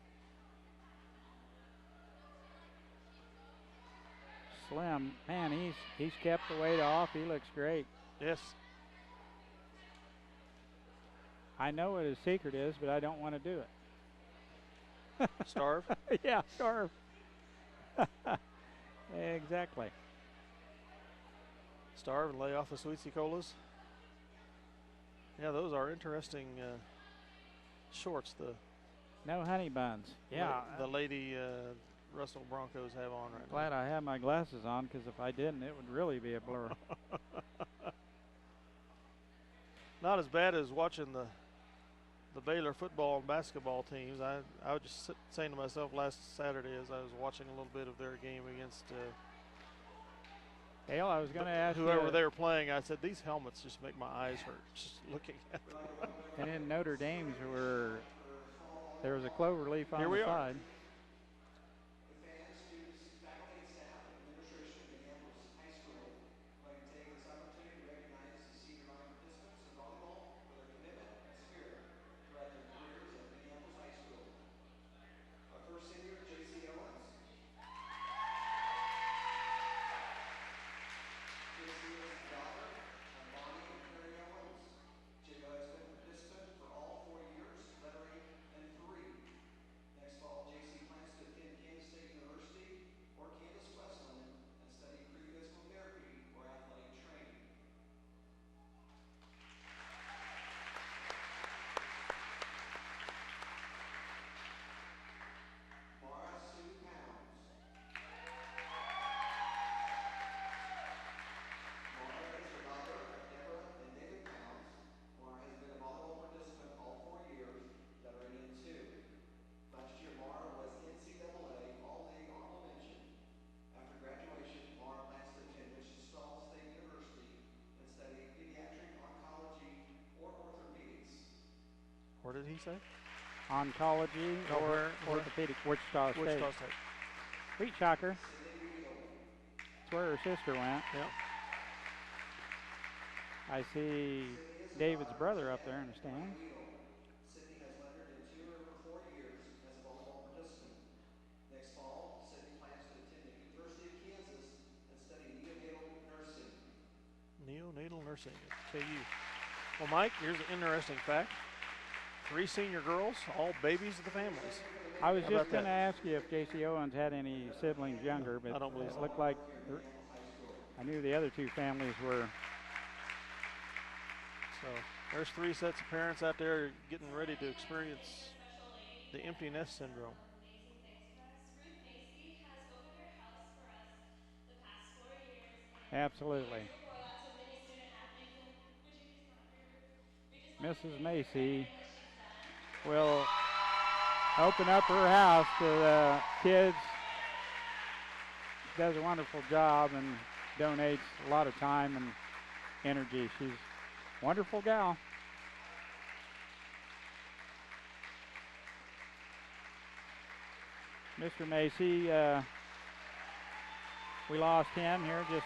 Slim, man, he's kept the weight off. He looks great. Yes. I know what his secret is, but I don't want to do it. Starve? Yeah, starve. Exactly. Starve and lay off the Sweetsy Colas. Yeah, those are interesting shorts. The no honey buns. Yeah. The Lady Russell Broncos have on right now. Glad I have my glasses on, because if I didn't, it would really be a blur. Not as bad as watching the Baylor football and basketball teams. I was just saying to myself last Saturday as I was watching a little bit of their game against Hale, I was going to ask whoever they were playing. I said, these helmets just make my eyes hurt just looking at them. And in Notre Dame's, there was a clover leaf on the side. say? Oncology or orthopedic, Wichita State. Wichita State. Wheat Shocker. That's where her sister went. Yep. I see David's brother up there in the stands. Sydney has lettered in 2 of her 4 years as a volleyball participant. Next fall, Sydney plans to attend the University of Kansas and study neonatal nursing. Neonatal nursing at KU. Well, Mike, here's an interesting fact. 3 senior girls, all babies of the families. I was just going to ask you if J.C. Owens had any siblings younger, but I don't believe it so. looked like I knew the other 2 families were. So there's 3 sets of parents out there getting ready to experience the empty nest syndrome. Absolutely. Mrs. Macy will open up her house to the kids. Does a wonderful job and donates a lot of time and energy. She's a wonderful gal. Mr. Macy, we lost him here just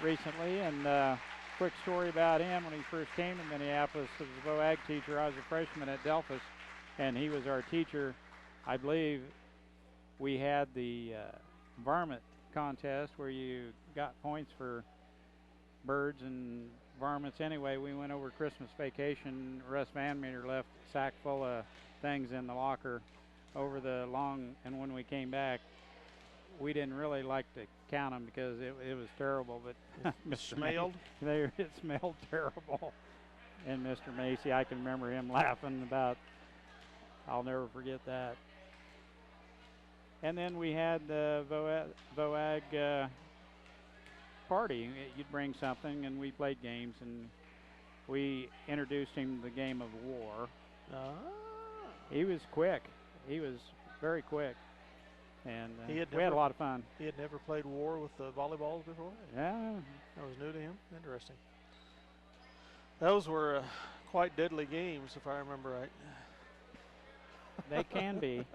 recently, and quick story about him. When he first came to Minneapolis as a VOAG teacher, I was a freshman at Delphus, and he was our teacher. I believe we had the varmint contest where you got points for birds and varmints. Anyway, we went over Christmas vacation. Russ Van Meter left a sack full of things in the locker over the long, and when we came back, we didn't really like to count them because it was terrible, but It smelled? It smelled terrible. And Mr. Macy, I can remember him laughing about, I'll never forget that. And then we had the VOAG party. You'd bring something, and we played games, and we introduced him to the game of war. He was quick. He was very quick. And we had a lot of fun. He had never played war with the volleyballs before? Yeah. That was new to him? Interesting. Those were quite deadly games, if I remember right. They can be.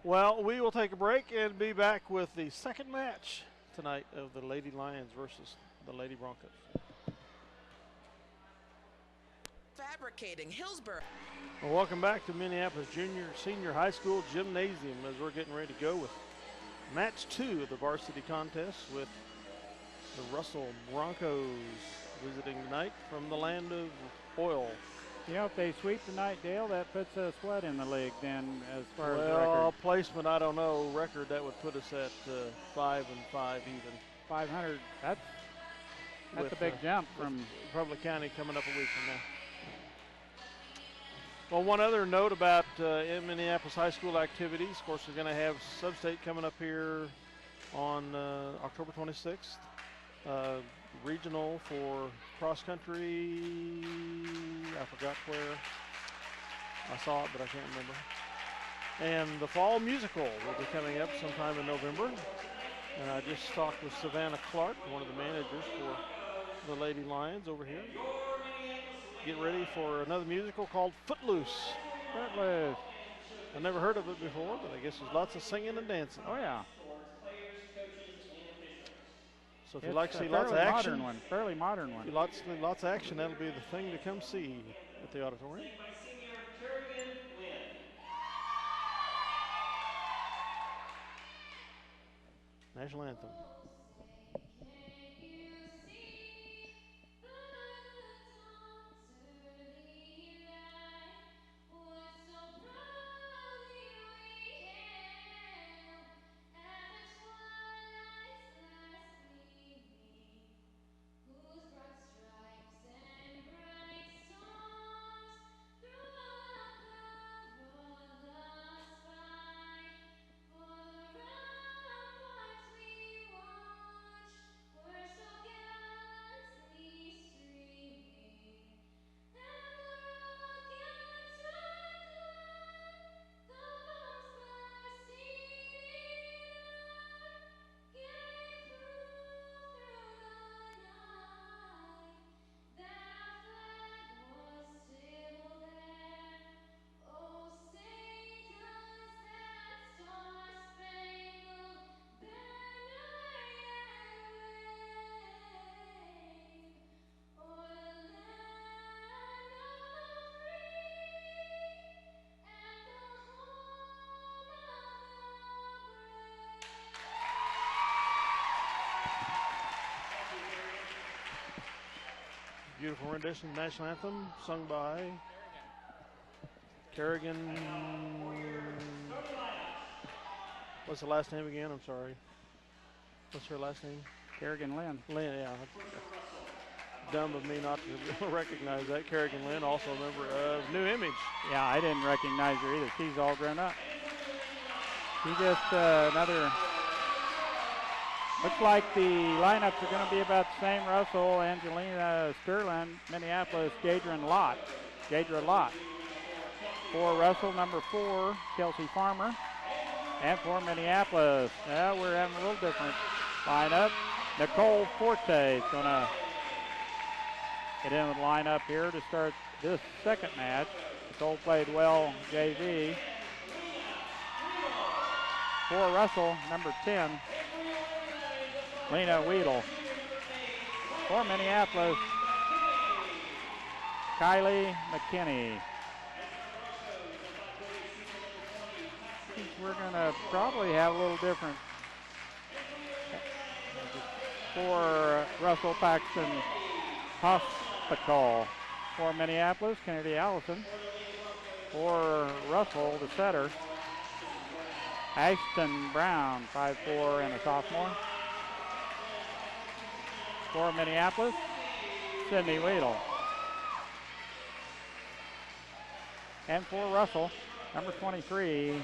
Well, we will take a break and be back with the second match tonight of the Lady Lions versus the Lady Broncos. Fabricating Hillsborough. Well, welcome back to Minneapolis Senior High School Gymnasium as we're getting ready to go with match 2 of the varsity contest with the Russell Broncos visiting tonight from the land of oil. You know, if they sweep tonight, Dale, that puts us what in the league then as far as the record? Well, placement, I don't know. Record, that would put us at 5-5 even. 500, that's a big jump from Republic County coming up a week from now. Well, one other note about in Minneapolis high school activities. Of course, we're going to have Sub-State coming up here on October 26th. Regional for cross country. I forgot where. I saw it, but I can't remember. And the fall musical will be coming up sometime in November. And I just talked with Savannah Clark, one of the managers for the Lady Lions over here. Get ready for another musical called Footloose. Footloose. I've never heard of it before, but I guess there's lots of singing and dancing. Oh, yeah. So if you like to see lots of action, fairly modern one. If you like to see lots of action, that'll be the thing to come see at the auditorium. National anthem. Beautiful rendition of the national anthem sung by Kerrigan. What's the last name again? I'm sorry. What's her last name? Kerrigan Lynn. Lynn, yeah. Dumb of me not to recognize that. Kerrigan Lynn, also a member of New Image. Yeah, I didn't recognize her either. She's all grown up. She just another. Looks like the lineups are going to be about the same. Russell, Angelina Sterling, Minneapolis, Jadra Lott. For Russell, number 4, Kelsey Farmer. And for Minneapolis, we're having a little different lineup. Nicole Forte is going to get in with the lineup here to start this second match. Nicole played well JV. For Russell, number 10, Lena Weedle. For Minneapolis, Kylie McKinney. I think we're going to probably have a little different. For Russell, Paxton Hospital. For Minneapolis, Kennedy Allison. For Russell, the setter, Ashton Brown, 5'4" and a sophomore. For Minneapolis, Sydney Weedle. And for Russell, number 23,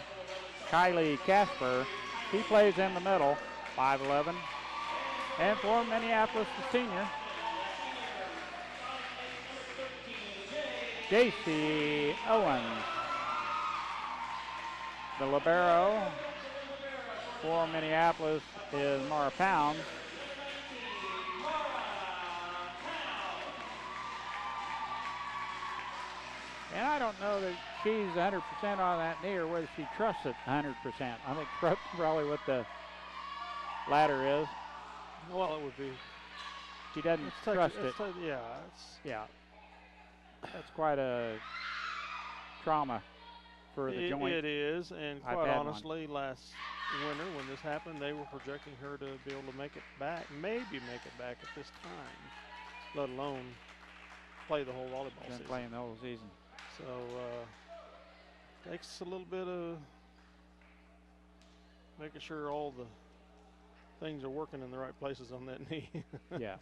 Kylie Casper. He plays in the middle, 5'11". And for Minneapolis, the senior, JC Owens. The libero for Minneapolis is Mara Pounds. And I don't know that she's 100% on that knee or whether she trusts it 100%. I think that's probably what the latter is. Well, it would be. She doesn't trust it. Yeah. That's quite a trauma for the joint. It is, and quite honestly, last winter when this happened, they were projecting her to be able to make it back, maybe make it back at this time, let alone play the whole volleyball season. Playing the whole season. So, takes a little bit of making sure all the things are working in the right places on that knee. Yeah.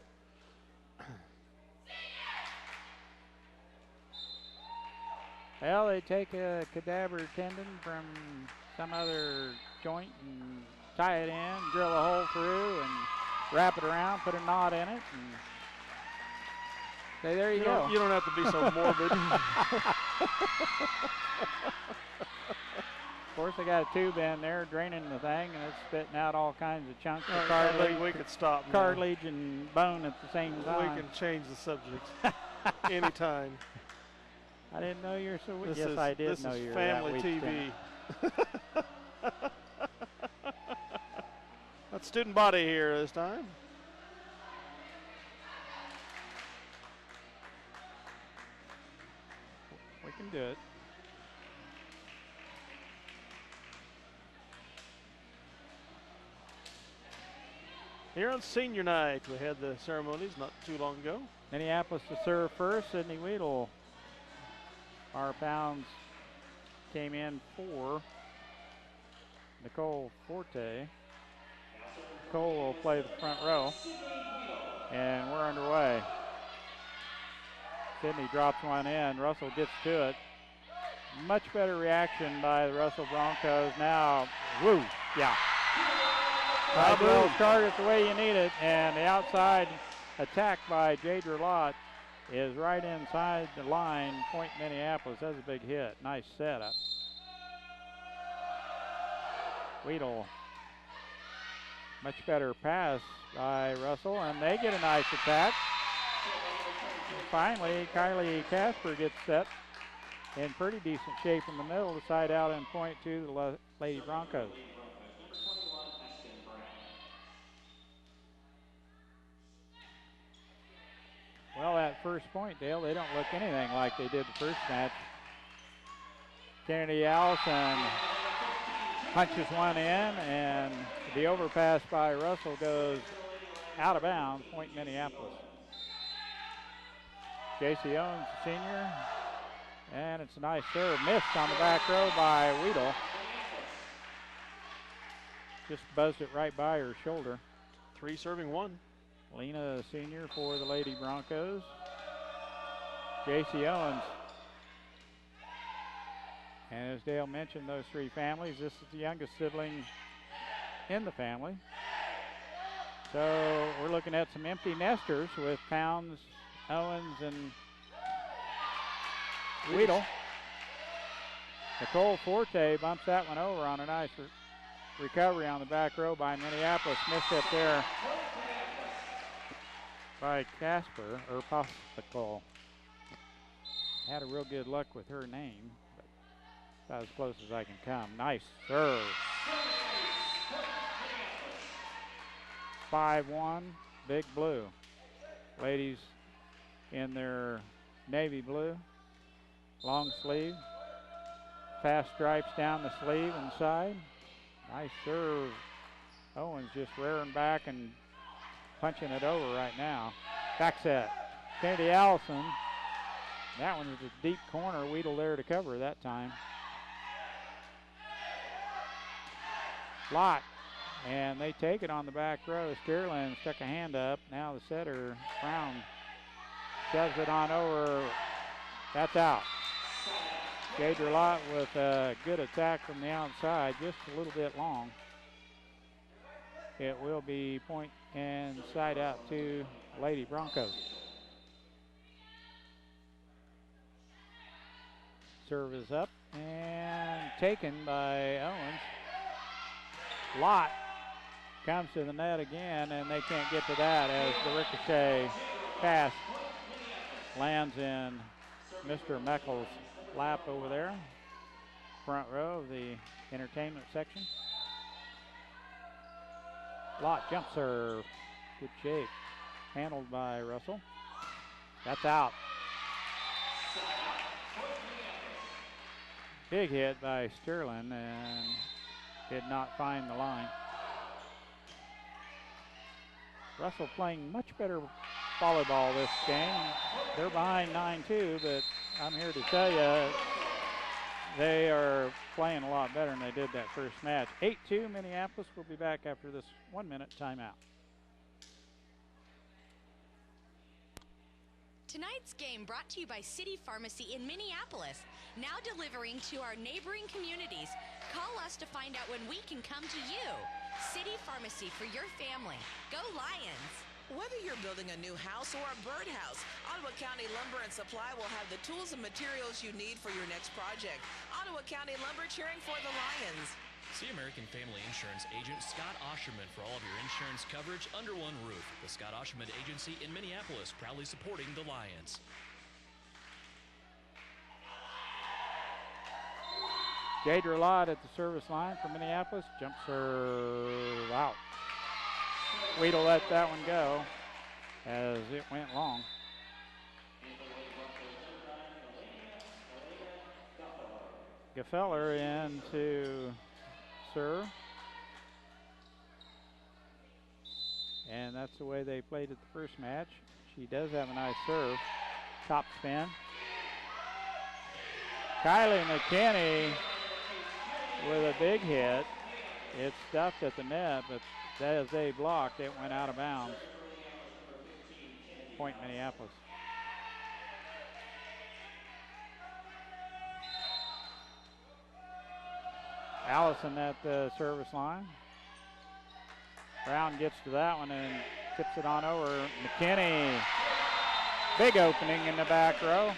Well, they take a cadaver tendon from some other joint and tie it in, drill a hole through, and wrap it around, put a knot in it, and say, there you go. You don't have to be so morbid. Of course, they got a tube in there draining the thing, and it's spitting out all kinds of chunks of cartilage. I think we could stop now. Cartilage and bone at the same time. We can change the subject anytime. I didn't know you were so. Yes, I did know you were family TV. That's student body here this time. We can do it. Here on senior night, we had the ceremonies not too long ago. Minneapolis to serve first. Sydney Weedle. Our Pounds came in for Nicole Forte. Nicole will play the front row. And we're underway. Sydney drops one in. Russell gets to it. Much better reaction by the Russell Broncos. Now, woo, yeah. Well, start it the way you need it. And the outside attack by Jadra Lott is right inside the line, point Minneapolis. That's a big hit. Nice setup. Weedle. Much better pass by Russell, and they get a nice attack. And finally, Kylie Casper gets set in pretty decent shape in the middle to side out and point to the Lady Broncos. Well, that first point, Dale, they don't look anything like they did the first match. Kennedy Allison punches one in, and the overpass by Russell goes out of bounds, point Minneapolis. J.C. Owens, senior. And it's a nice serve. Missed on the back row by Weedle. Just buzzed it right by her shoulder. 3 serving 1. Lena, senior for the Lady Broncos. J.C. Owens. And as Dale mentioned, those 3 families, this is the youngest sibling in the family. So we're looking at some empty nesters with Pounds, Owens, and Weedle. Nicole Forte bumps that one over on a nice recovery on the back row by Minneapolis. Missed it there by Casper, or Posticle. Had a real good luck with her name, but about as close as I can come. Nice serve. 5-1, Big Blue. Ladies in their navy blue, long sleeve, fast stripes down the sleeve and side. Nice serve. Owens just rearing back and punching it over right now. Back set. Kennedy Allison. That one was a deep corner. Weedle there to cover that time. Lot. And they take it on the back row. Sterling stuck a hand up. Now the setter, Brown, shoves it on over. That's out. Jadra Lott with a good attack from the outside, just a little bit long. It will be point and side out to Lady Broncos. Serve is up and taken by Owens. Lott comes to the net again, and they can't get to that as the ricochet pass lands in Mr. Meckel's lap over there, front row of the entertainment section. Lott jump serve, good shape, handled by Russell. That's out. Big hit by Sterling and did not find the line. Russell playing much better volleyball this game. They're behind 9-2, but I'm here to tell you they are playing a lot better than they did that first match. 8-2 Minneapolis. Will be back after this 1-minute timeout. Tonight's game brought to you by City Pharmacy in Minneapolis, now delivering to our neighboring communities. Call us to find out when we can come to you. City Pharmacy for your family. Go Lions! Whether you're building a new house or a birdhouse, Ottawa County Lumber and Supply will have the tools and materials you need for your next project. Ottawa County Lumber, cheering for the Lions. See American Family Insurance agent Scott Osherman for all of your insurance coverage under one roof. The Scott Osherman Agency in Minneapolis, proudly supporting the Lions. Jadra Lott at the service line for Minneapolis. Jump serve out. Weedle let that one go as it went long. Gefeller into serve. And that's the way they played it the first match. She does have a nice serve. Top spin. Kylie McKinney with a big hit. It stuffed at the net, but as they blocked, it went out of bounds. Point Minneapolis. Allison at the service line. Brown gets to that one and tips it on over. McKinney, big opening in the back row.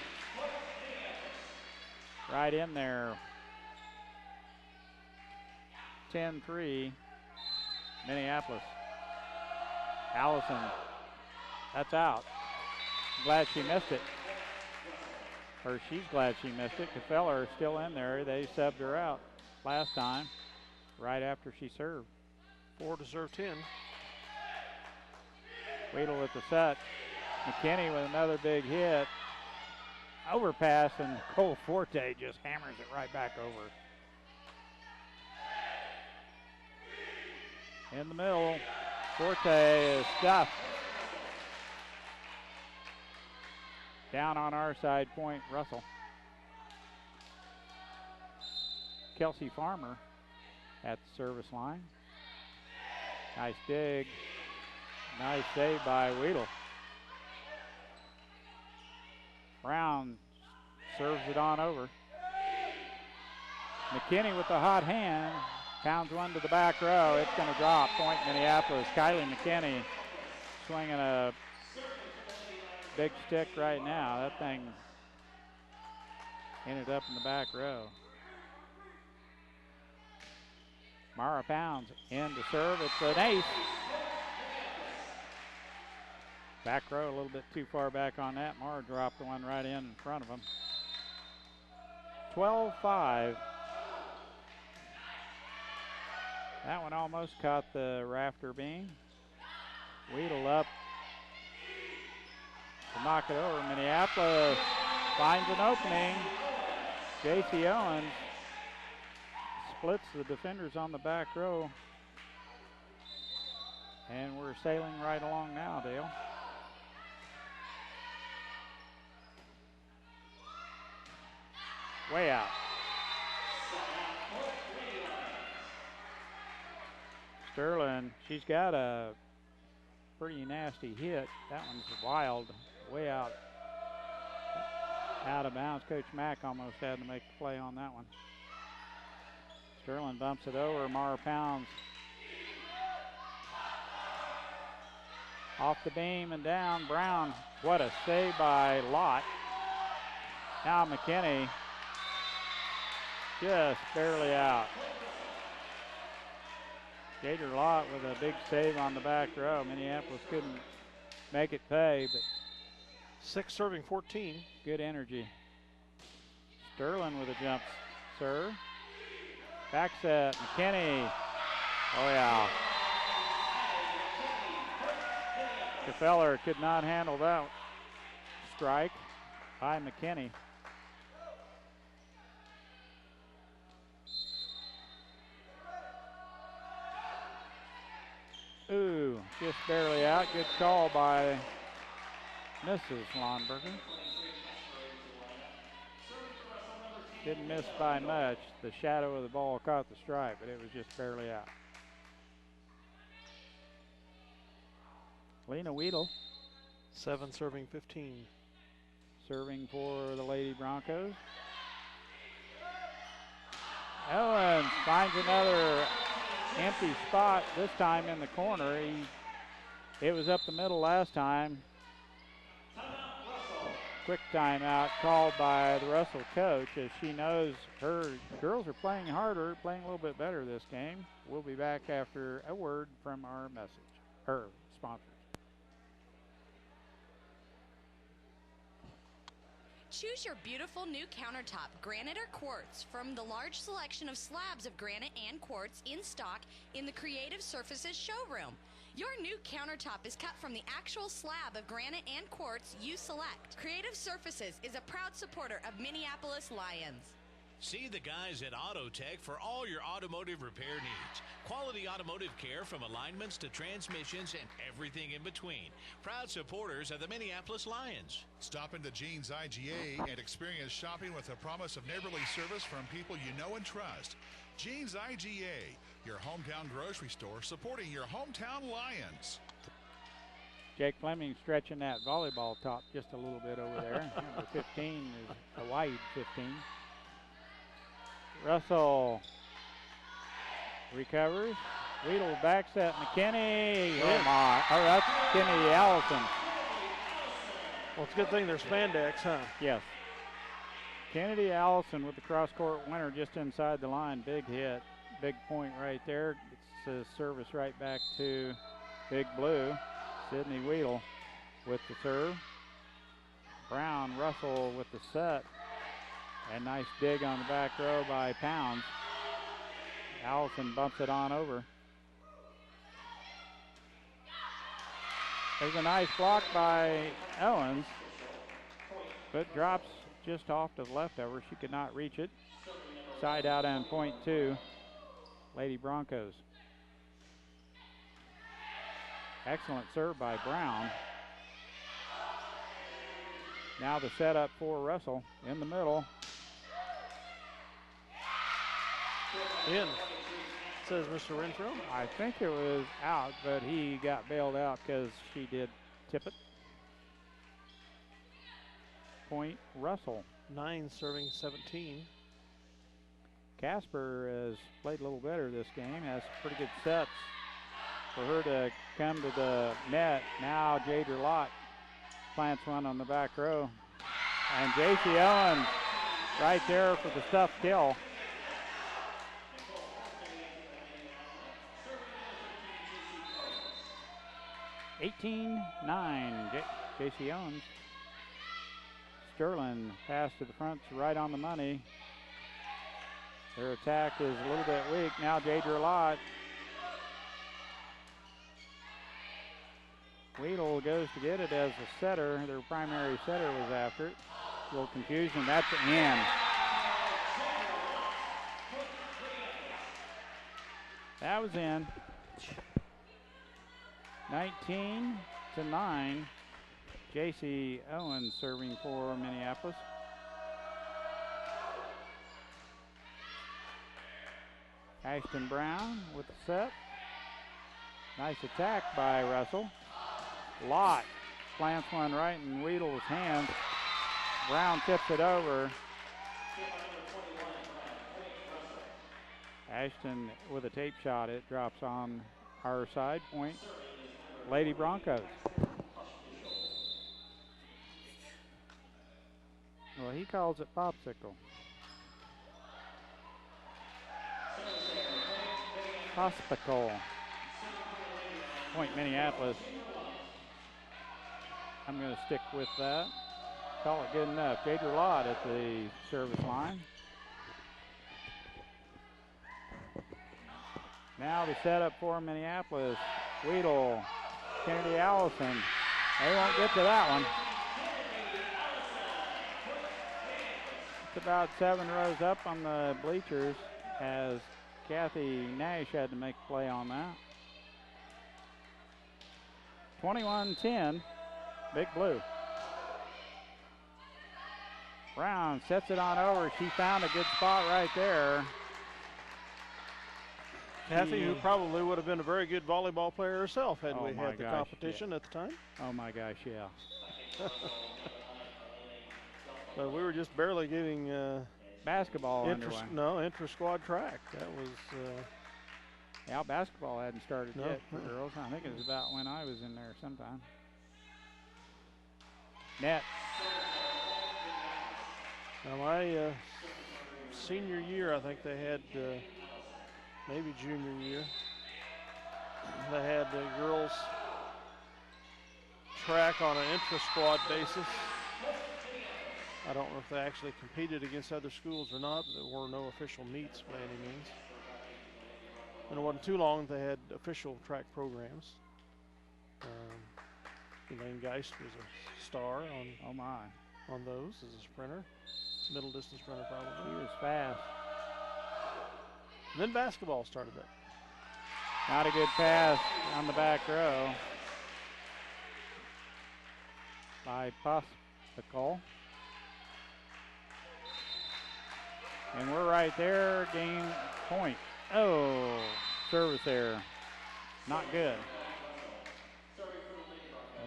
Right in there. 10-3, Minneapolis. Allison, that's out. Glad she missed it. Or she's glad she missed it. Gefeller is still in there. They subbed her out last time, right after she served. 4 to serve 10. Weedle at the set. McKinney with another big hit. Overpass, and Cole Forte just hammers it right back over. In the middle, Forte is stuffed. Down on our side, point Russell. Kelsey Farmer at the service line. Nice dig. Nice save by Weedle. Brown serves it on over. McKinney with the hot hand. Pounds one to the back row. It's going to drop. Point Minneapolis. Kylie McKinney swinging a big stick right now. That thing ended up in the back row. Mara Pounds in to serve. It's an ace. Back row a little bit too far back on that. Mara dropped the one right in front of him. 12-5. That one almost caught the rafter beam. Weedle up to knock it over. Minneapolis finds an opening. J.C. Owens splits the defenders on the back row. And we're sailing right along now, Dale. Way out. Sterling, she's got a pretty nasty hit. That one's wild, way out of bounds. Coach Mack almost had to make the play on that one. Sterling bumps it over. Mara Pounds off the beam and down. Brown, what a save by Lott. Now McKinney just barely out. Gator Lott with a big save on the back row. Minneapolis couldn't make it pay, but 6 serving 14. Good energy. Sterling with a jump serve. Back set, McKinney. Oh yeah. Gefeller could not handle that strike by McKinney. Ooh, just barely out. Good call by Mrs. Lonberger. Didn't miss by much. The shadow of the ball caught the strike, but it was just barely out. Lena Weedle. 7 serving 15. Serving for the Lady Broncos. Owens finds another empty spot, this time in the corner. It was up the middle last time. Quick timeout called by the Russell coach, as she knows her girls are playing harder, playing a little bit better this game. We'll be back after a word from our sponsors. Choose your beautiful new countertop, granite or quartz, from the large selection of slabs of granite and quartz in stock in the Creative Surfaces showroom. Your new countertop is cut from the actual slab of granite and quartz you select. Creative Surfaces is a proud supporter of Minneapolis Lions. See the guys at Auto Tech for all your automotive repair needs. Quality automotive care from alignments to transmissions and everything in between. Proud supporters of the Minneapolis Lions. Stop into Jean's IGA and experience shopping with a promise of neighborly service from people you know and trust. Jean's IGA, your hometown grocery store supporting your hometown Lions. Jake Fleming stretching that volleyball top just a little bit over there. Number 15 is a wide 15. Russell recovers. Weedle back set. McKinney. Oh my. Oh, that's Kennedy Allison. Well, it's a good thing there's spandex, huh? Yes. Kennedy Allison with the cross-court winner just inside the line. Big hit. Big point right there. It's a service right back to Big Blue. Sydney Weedle with the serve. Brown, Russell with the set. And nice dig on the back row by Pounds. Allison bumps it on over. There's a nice block by Owens, but drops just off to the leftover. She could not reach it. Side out on point 2, Lady Broncos. Excellent serve by Brown. Now the setup for Russell in the middle. In, says Mr. Renfro. I think it was out, but he got bailed out because she did tip it. Point Russell. 9 serving 17. Casper has played a little better this game, has pretty good sets for her to come to the net. Now Jadra Lott plants one on the back row. And J.C. Owens right there for the stuffed kill. J.C. Owens. Sterling pass to the front, right on the money. Their attack is a little bit weak. Now Jadra Lott. Weedle goes to get it as the setter. Their primary setter was after it. A little confusion. That's in. That was in. 19-9. J.C. Owens serving for Minneapolis. Ashton Brown with the set. Nice attack by Russell. Lott plants one right in Weedle's hands. Brown tips it over. Ashton with a tape shot. It drops on our side. Point Lady Broncos. Well, he calls it popsicle. Hospital. Point Minneapolis. I'm going to stick with that. Call it good enough. Jadra Lott at the service line. Now the setup for Minneapolis. Weedle, Kennedy Allison. They won't get to that one. It's about 7 rows up on the bleachers as Kathy Nash had to make a play on that. 21-10, Big Blue. Brown sets it on over. She found a good spot right there. Kathy, who probably would have been a very good volleyball player herself had we had the competition at the time. Oh my gosh, yeah. But we were just barely getting basketball underway. No, intra-squad track. That was. Yeah, basketball hadn't started yet for girls. I think it was about when I was in there sometime. Net. Now my senior year, I think they had, maybe junior year, they had the girls track on an intra-squad basis. I don't know if they actually competed against other schools or not, but there were no official meets by any means. And it wasn't too long they had official track programs. Elaine Geist was a star on those as a sprinter, middle distance sprinter probably. He was fast. And then basketball started up. Not a good pass on the back row by Pospical. And we're right there, game point. Oh, service error. Not good. Well,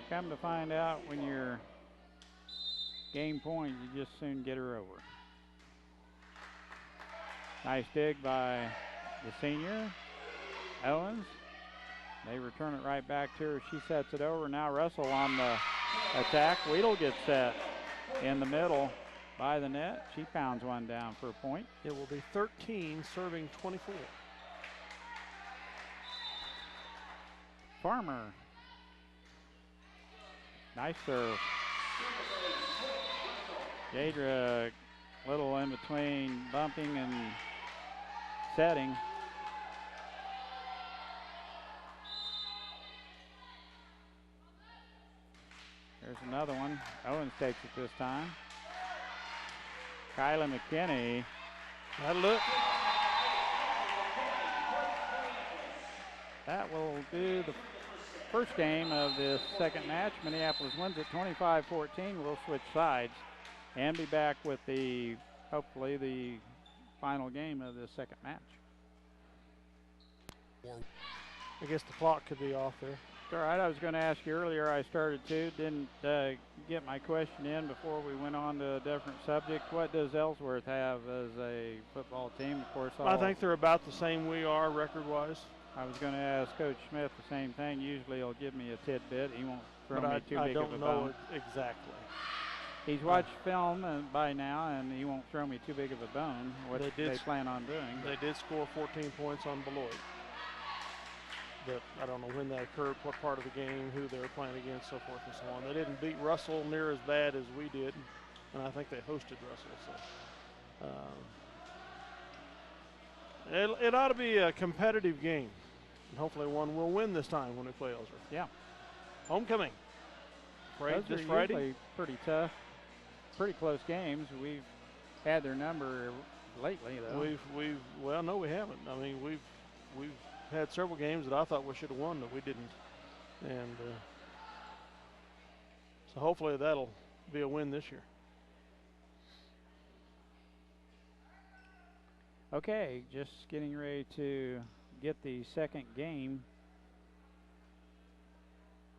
come to find out when you're game point, you just soon get her over. Nice dig by the senior, Owens. They return it right back to her. She sets it over. Now Russell on the attack. Weedle gets set in the middle by the net. She pounds one down for a point. It will be 13 serving 24. Farmer. Nice serve. Jadra a little in between bumping and setting. There's another one. Owens takes it this time. Kyla McKinney. That'll look. That will do the first game of this second match. Minneapolis wins it 25-14. We'll switch sides and be back with hopefully the final game of the second match. I guess the clock could be off there. It's all right. I was going to ask you earlier. I started to. Didn't get my question in before we went on to a different subject. What does Ellsworth have as a football team? Of course, I think they're about the same we are record-wise. I was going to ask Coach Smith the same thing. Usually he'll give me a tidbit. He won't throw me too big of a bone. I don't know it exactly. He's watched film by now, and he won't throw me too big of a bone, what they plan on doing. They did score 14 points on Beloit. But I don't know when that occurred, what part of the game, who they were playing against, so forth and so on. They didn't beat Russell near as bad as we did, and I think they hosted Russell. So it ought to be a competitive game, and hopefully one will win this time when we play Ellsworth. Yeah. Homecoming. Those are Friday. Usually pretty tough, pretty close games. We've had their number lately, though. No, we haven't. I mean, we've had several games that I thought we should have won that we didn't, and so hopefully that'll be a win this year. Okay, just getting ready to get the second game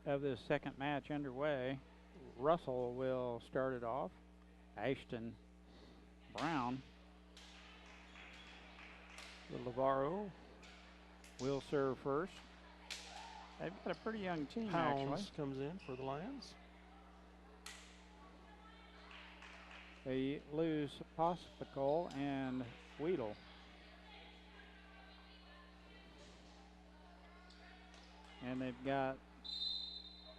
of this second match underway. Russell will start it off. Ashton Brown. The Lavarro will serve first. They've got a pretty young team, Pounds actually. Comes in for the Lions. They lose Pospical and Weedle. And they've got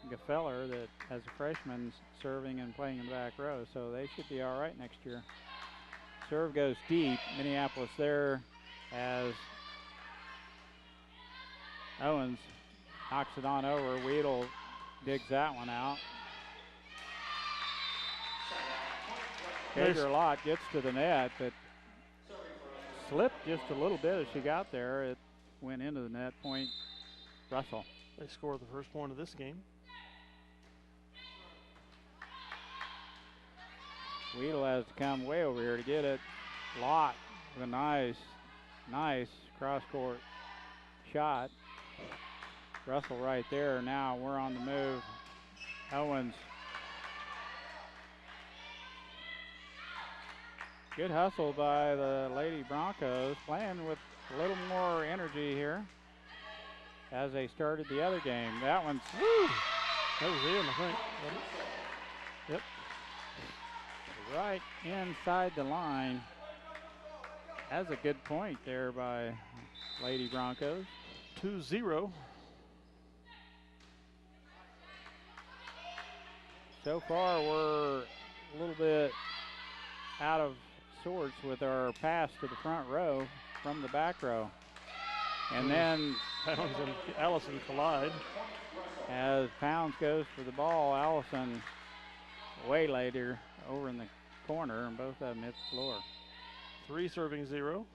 Gefeller that, as a freshman, serving and playing in the back row, so they should be all right next year. Serve goes deep. Minneapolis there as Owens knocks it on over. Weedle digs that one out. Kager Lott gets to the net, but slipped just a little bit as she got there. It went into the net. Point Russell. They scored the first point of this game. Weedle has to come way over here to get it. Lott with a nice cross-court shot. Russell right there. Now we're on the move. Owens. Good hustle by the Lady Broncos, playing with a little more energy here as they started the other game. That one's, woo! That was in, I think. Yep. Right inside the line. That's a good point there by Lady Broncos. 2-0. So far, we're a little bit out of sorts with our pass to the front row from the back row. And then Pounds and Allison collide. As Pounds goes for the ball, Allison way later over in the corner, and both of them hit the floor. 3 serving 0.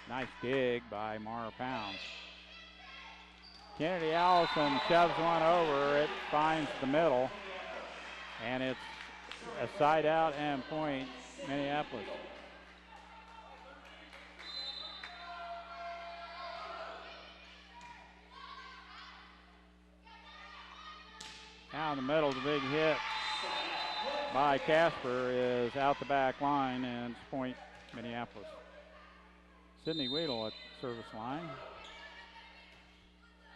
Nice dig by Mara Pounds. Kennedy Allison shoves one over. It finds the middle, and it's a side out and point Minneapolis. Now in the middle, the big hit by Casper is out the back line, and it's point Minneapolis. Sydney Weedle at the service line.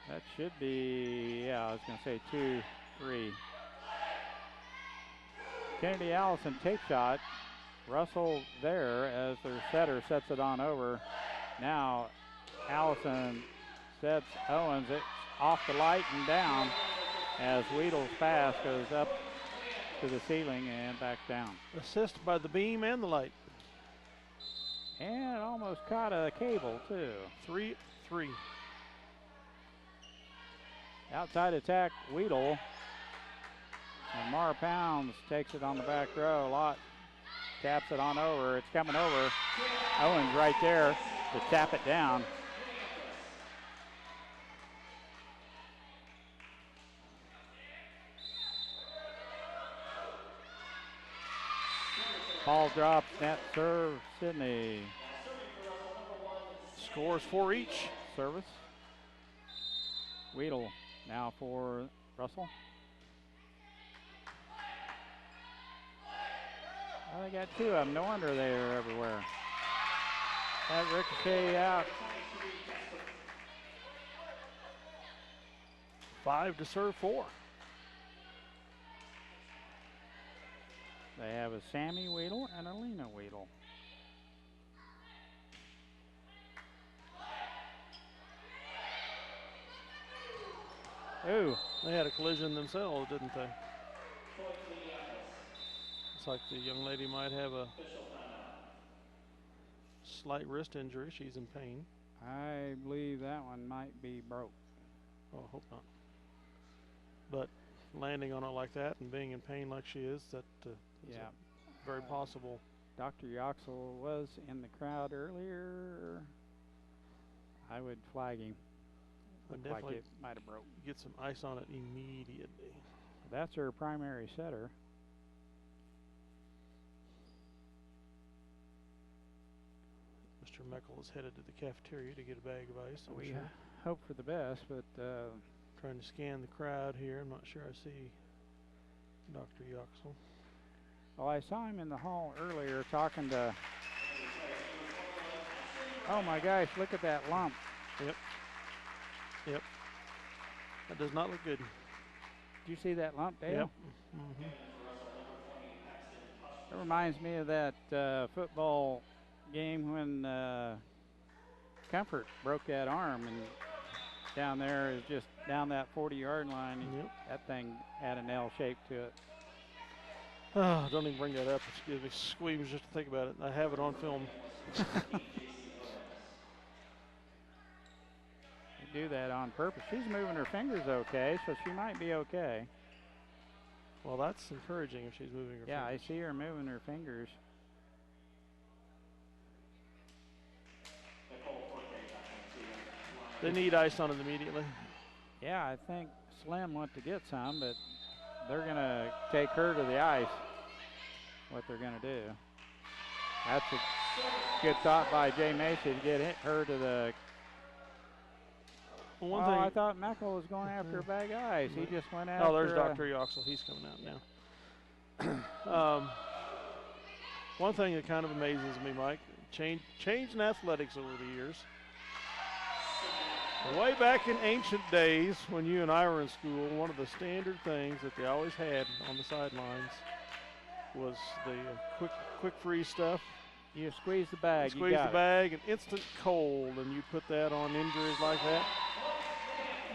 That should be, I was going to say 2-3. Kennedy Allison take shot. Russell there as their setter sets it on over. Now Allison sets Owens. It's off the light and down as Weedle's pass goes up to the ceiling and back down. Assist by the beam and the light. And almost caught a cable too. 3-3. Outside attack, Weedle. And Mara Pounds takes it on the back row. Lott taps it on over. It's coming over. Owens right there to tap it down. Ball drops, net serve, Sydney. Scores 4 each. Service. Weedle now for Russell. Well, they got 2 of them. No wonder they're everywhere. That ricochet out. 5 to serve 4. They have a Sammy Weedle and a Lena Weedle. Ooh. They had a collision themselves, didn't they? Looks like the young lady might have a slight wrist injury. She's in pain. I believe that one might be broke. Oh, I hope not. But landing on it like that and being in pain like she is, that is very possible. Dr. Yoxel was in the crowd earlier. I would flag him. Looked like it might have broke. Get some ice on it immediately. That's her primary setter. Mr. Meckel is headed to the cafeteria to get a bag of ice. We hope for the best, but trying to scan the crowd here. I'm not sure I see Dr. Yoxel. Well, I saw him in the hall earlier talking to. Oh my gosh! Look at that lump. Yep. Yep. That does not look good. Did you see that lump, Dale? Yep. Mm-hmm. It reminds me of that football game when Comfort broke that arm, and down there is just down that 40-yard line. Yep. That thing had an L shape to it. Oh, don't even bring that up. It gives me squeams just to think about it. I have it on film. They do that on purpose. She's moving her fingers okay, so she might be okay. Well, that's encouraging if she's moving her fingers. Yeah, I see her moving her fingers. They need ice on it immediately. Yeah, I think Slim went to get some, but they're going to take her to the ice, what they're going to do. That's a good thought by Jay Macy to get her to the... Well, one thing I thought Meckel was going after a bag of ice. He just went after... Oh, there's Dr. Yoxel. He's coming out now. One thing that kind of amazes me, Mike, change in athletics over the years. Way back in ancient days when you and I were in school, one of the standard things that they always had on the sidelines was the quick freeze stuff. You squeeze the bag. Squeeze the bag, and instant cold, and you put that on injuries like that.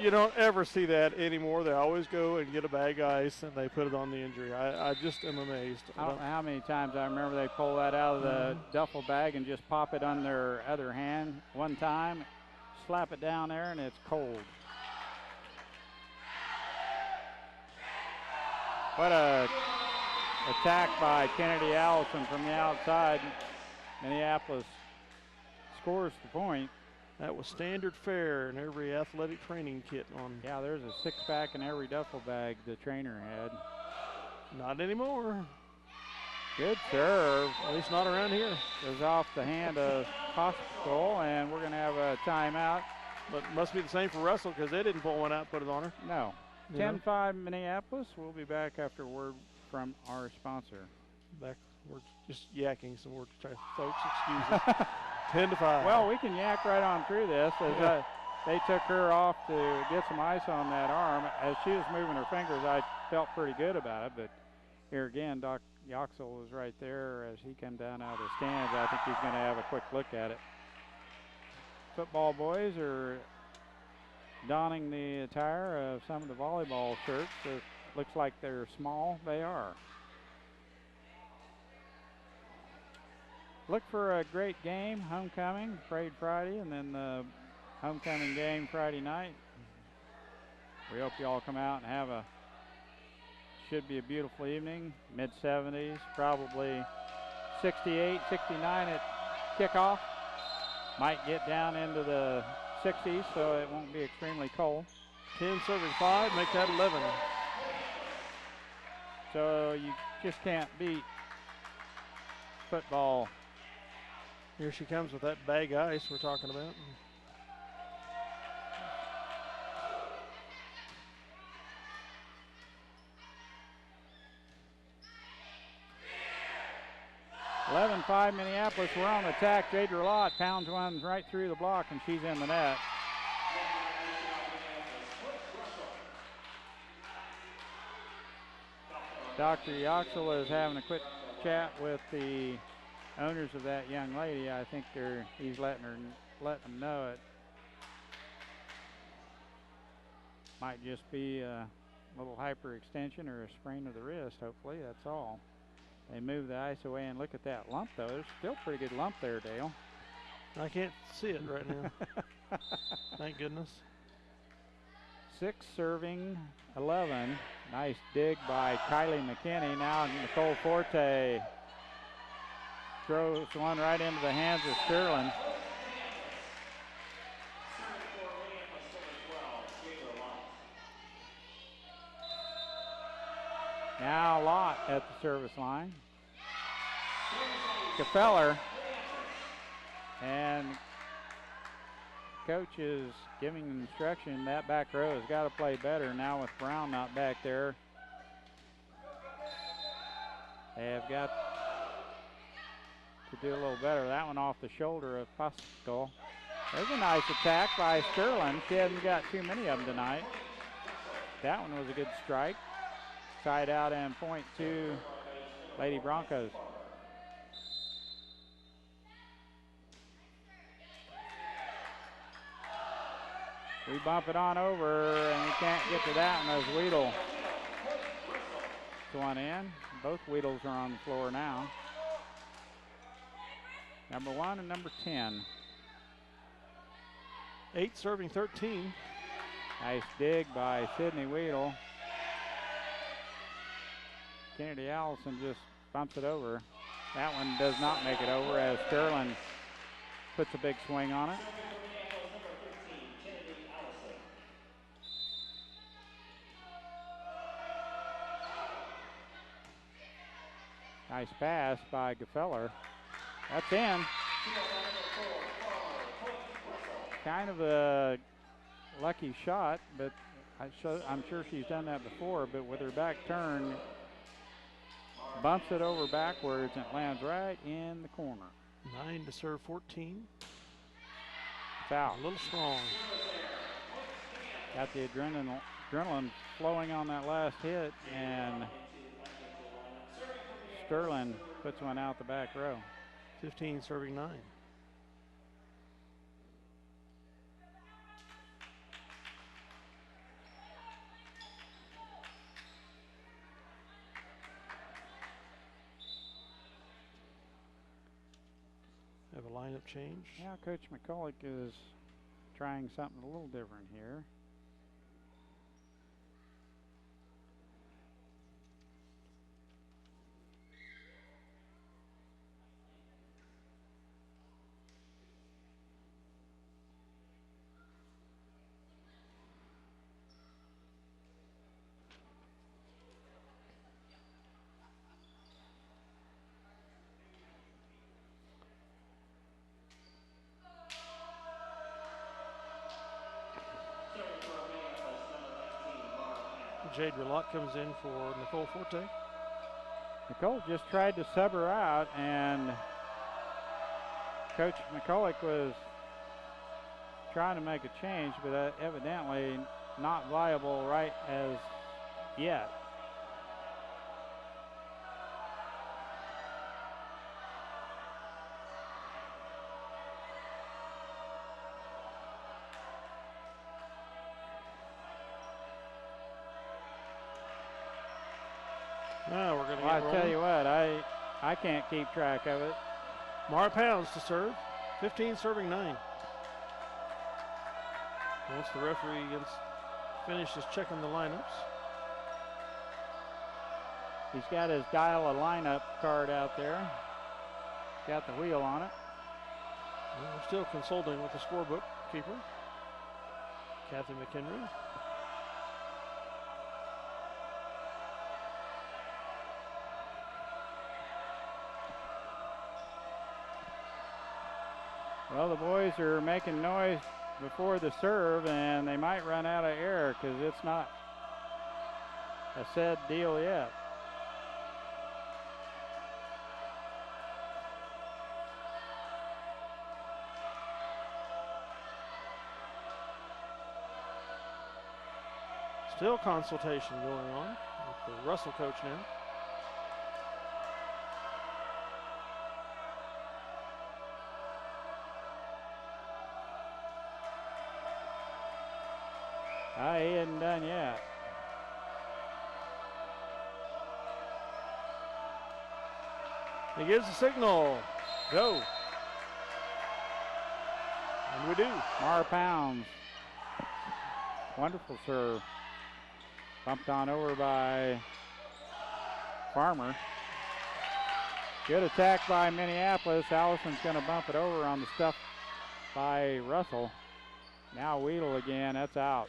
You don't ever see that anymore. They always go and get a bag of ice and they put it on the injury. I just am amazed. I don't know how many times I remember they pull that out of the duffel bag and just pop it on their other hand one time, slap it down there, and it's cold. What a attack by Kennedy Allison from the outside. Minneapolis scores the point. That was standard fare in every athletic training kit on. Yeah, there's a six-pack in every duffel bag the trainer had. Not anymore. Good serve. At least not around here. Goes off the hand of Hospital, and we're going to have a timeout. But it must be the same for Russell because they didn't pull one out and put it on her. No. 10-5 Minneapolis. We'll be back after word from our sponsor. We're just yakking some more. Folks, excuse us. 10-5. Well, we can yak right on through this. As they took her off to get some ice on that arm. As she was moving her fingers, I felt pretty good about it. But here again, Doc Yoxel was right there as he came down out of the stands. I think he's going to have a quick look at it. Football boys are donning the attire of some of the volleyball shirts. It looks like they're small. They are. Look for a great game, homecoming, Parade Friday, and then the homecoming game Friday night. We hope you all come out and have should be a beautiful evening, mid-70s, probably 68, 69 at kickoff. Might get down into the 60s, so it won't be extremely cold. 10 serving 5, make that 11. So you just can't beat football. Here she comes with that bag of ice we're talking about. 11-5 Minneapolis. We're on attack. Jade Roulotte pounds one right through the block, and she's in the net. Dr. Yoxel is having a quick chat with the owners of that young lady. I think he's letting them know it might just be a little hyperextension or a sprain of the wrist. Hopefully, that's all. They move the ice away, and look at that lump, though. There's still a pretty good lump there, Dale. I can't see it right now. Thank goodness. 6 serving 11. Nice dig by Kylie McKinney. Now Nicole Forte throws one right into the hands of Sterling. Now Lott at the service line. Gefeller. And coach is giving instruction. That back row has got to play better now with Brown not back there. They have got to do a little better. That one off the shoulder of Pascal. There's a nice attack by Sterling. She hasn't got too many of them tonight. That one was a good strike. Side out and point to Lady Broncos. We bump it on over, and we can't get to that one as Weedle. One in. Both Weedles are on the floor now. Number 1 and number 10. 8 serving 13. Nice dig by Sydney Weedle. Kennedy Allison just bumps it over. That one does not make it over as Sterling puts a big swing on it. Nice pass by Gefeller. That's in. Kind of a lucky shot, but I'm sure she's done that before, but with her back turn, bumps it over backwards and it lands right in the corner. 9 to serve 14. Foul. A little strong. Got the adrenaline flowing on that last hit, and Sterling puts one out the back row. 15 serving 9. Have a lineup change. Yeah, Coach McCulloch is trying something a little different here. Jade Roulotte comes in for Nicole Forte. Nicole just tried to sub her out, and Coach McCulloch was trying to make a change, but evidently not viable right as yet. Now we're going to Well, get I tell you what, I can't keep track of it. Mara Pounds to serve. 15 serving 9. Once the referee finishes checking the lineups. He's got his dial a lineup card out there. Got the wheel on it. We're still consulting with the scorebook keeper, Kathy McHenry. Well, the boys are making noise before the serve, and they might run out of air because it's not a said deal yet. Still consultation going on with the Russell coach now. He isn't done yet. He gives the signal. Go. And we do. Mara Pounds. Wonderful serve. Bumped on over by Farmer. Good attack by Minneapolis. Allison's going to bump it over on the stuff by Russell. Now Weedle again. That's out.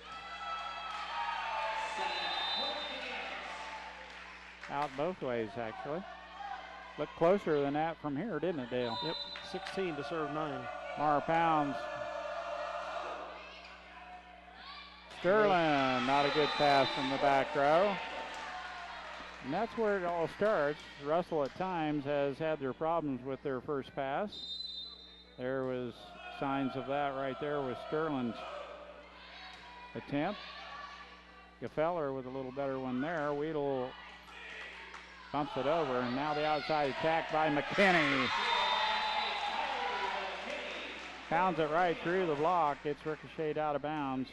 Out both ways, actually. Looked closer than that from here, didn't it, Dale? Yep, 16 to serve 9. Mara Pounds. Sterling, not a good pass from the back row. And that's where it all starts. Russell at times has had their problems with their first pass. There was signs of that right there with Sterling's attempt. Gefeller with a little better one there. Weedle bumps it over, and now the outside attack by McKinney. Pounds it right through the block. It's ricocheted out of bounds.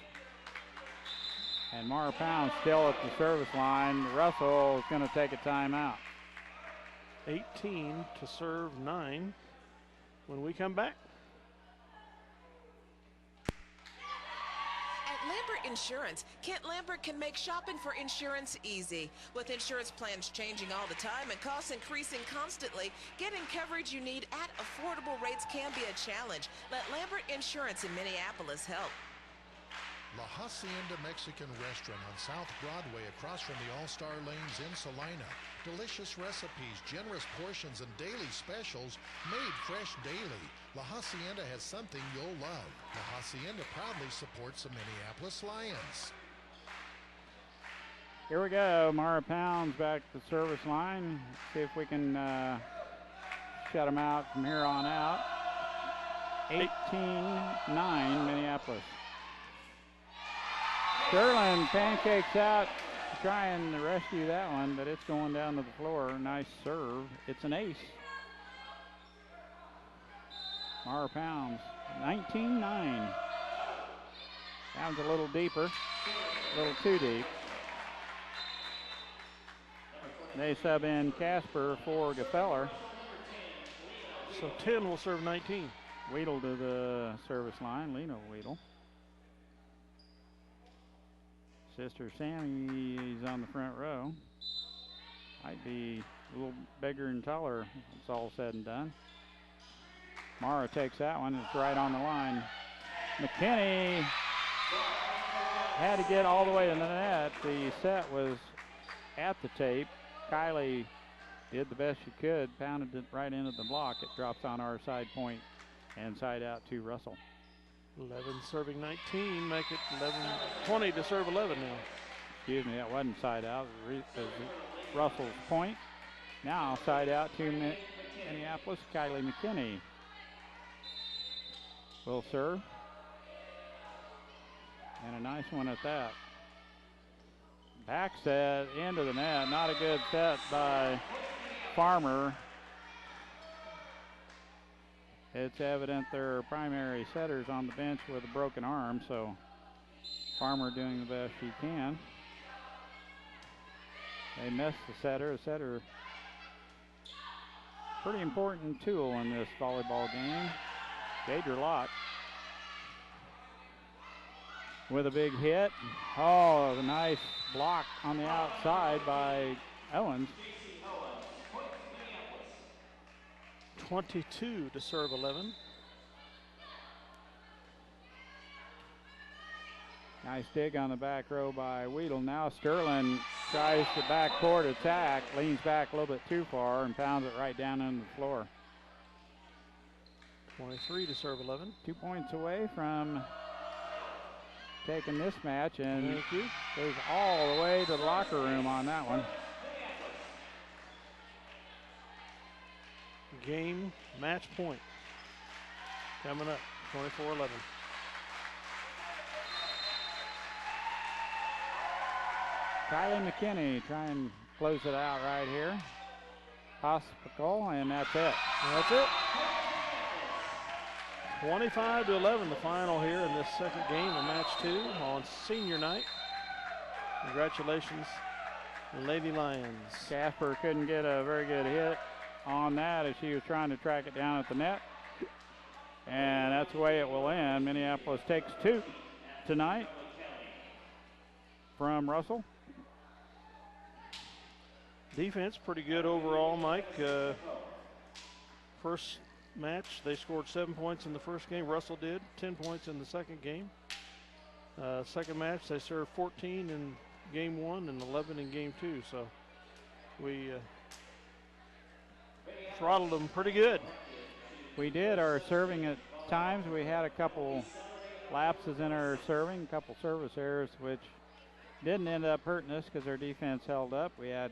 And Mara Pounds still at the service line. Russell is going to take a timeout. 18 to serve 9 when we come back. Lambert Insurance, Kent Lambert can make shopping for insurance easy. With insurance plans changing all the time and costs increasing constantly, getting coverage you need at affordable rates can be a challenge. Let Lambert Insurance in Minneapolis help. La Hacienda Mexican Restaurant on South Broadway across from the All-Star Lanes in Salina. Delicious recipes, generous portions, and daily specials made fresh daily. La Hacienda has something you'll love. La Hacienda proudly supports the Minneapolis Lions. Here we go. Mara Pounds back to the service line. See if we can shut them out from here on out. 18-9 Minneapolis. Sterling pancakes out to try and rescue that one, but it's going down to the floor. Nice serve. It's an ace. Mara Pounds, 19-9. Pounds a little deeper, a little too deep. They sub in Casper for Gefeller. So 10 will serve 19. Weedle to the service line, Lena Weedle. Sister Sammy is on the front row. Might be a little bigger and taller when it's all said and done. Mara takes that one. It's right on the line. McKinney had to get all the way to the net. The set was at the tape. Kylie did the best she could, pounded it right into the block. It drops on our side point and side out to Russell. 11 serving 19, make it 20 to serve 11 now. Excuse me, that wasn't side out. Russell's point. Now side out to Minneapolis, Kylie McKinney will serve. And a nice one at that. Back set into the net. Not a good set by Farmer. It's evident their primary setters on the bench with a broken arm, so Farmer doing the best she can. They missed the setter. The setter, pretty important tool in this volleyball game. Deidre Lott with a big hit. Oh, a nice block on the outside by Owens. 22 to serve 11. Nice dig on the back row by Weedle. Now Sterling tries the backcourt attack, leans back a little bit too far and pounds it right down into the floor. 23 to serve 11. 2 points away from taking this match, and Thank you. goes all the way to the locker room on that one. Game match point coming up, 24-11. Kylie McKinney trying to close it out right here. Hospital, and that's it. That's it. 25 to 11, the final here in this second game of match 2 on senior night. Congratulations, Lady Lions. Casper couldn't get a very good hit on that as she was trying to track it down at the net. And that's the way it will end. Minneapolis takes 2 tonight from Russell. Defense pretty good overall, Mike. First match, they scored 7 points in the first game. Russell did 10 points in the second game. Second match, they served 14 in game 1 and 11 in game 2. So we throttled them pretty good. We did. Our serving at times, we had a couple lapses in our serving, a couple service errors, which didn't end up hurting us because our defense held up. We had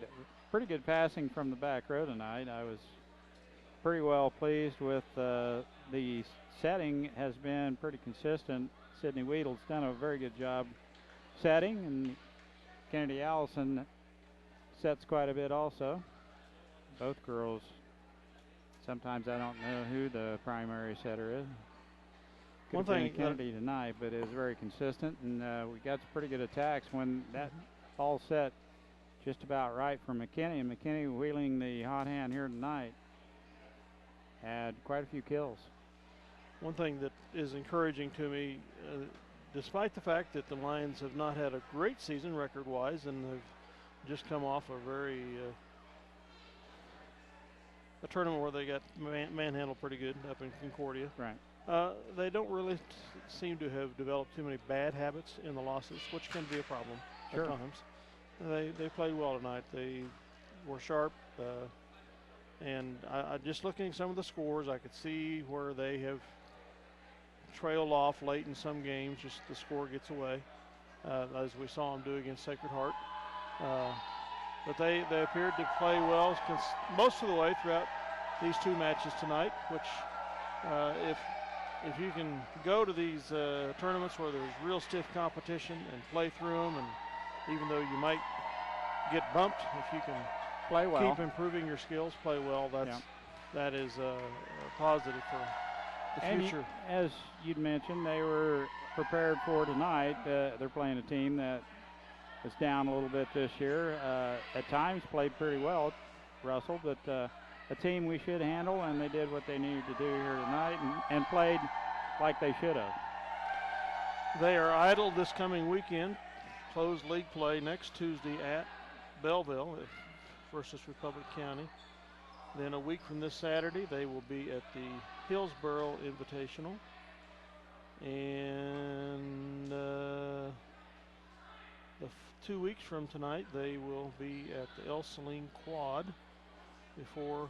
pretty good passing from the back row tonight. I was pretty well pleased with the setting. Has been pretty consistent. Sydney Weedle's done a very good job setting, and Kennedy Allison sets quite a bit also. Both girls, sometimes I don't know who the primary setter is. One thing, Kennedy tonight, but it was very consistent, and we got some pretty good attacks when that all set just about right for McKinney. And McKinney, wheeling the hot hand here tonight, had quite a few kills. One thing that is encouraging to me, despite the fact that the Lions have not had a great season record-wise and have just come off a very a tournament where they got manhandled pretty good up in Concordia. Right. They don't really seem to have developed too many bad habits in the losses, which can be a problem Sure. at times. They played well tonight. They were sharp, and I just looking at some of the scores, I could see where they have trailed off late in some games. Just the score gets away, as we saw them do against Sacred Heart. But they appeared to play well most of the way throughout these 2 matches tonight, which if you can go to these tournaments where there's real stiff competition and play through them, and even though you might get bumped, if you can play well, keep improving your skills, play well, that is a positive for the future. As you'd mentioned, they were prepared for tonight. They're playing a team that is down a little bit this year. At times played pretty well, Russell, but a team we should handle, and they did what they needed to do here tonight and played like they should have. They are idle this coming weekend. Closed league play next Tuesday at Belleville versus Republic County. Then a week from this Saturday, they will be at the Hillsborough Invitational. And 2 weeks from tonight, they will be at the El Saline Quad before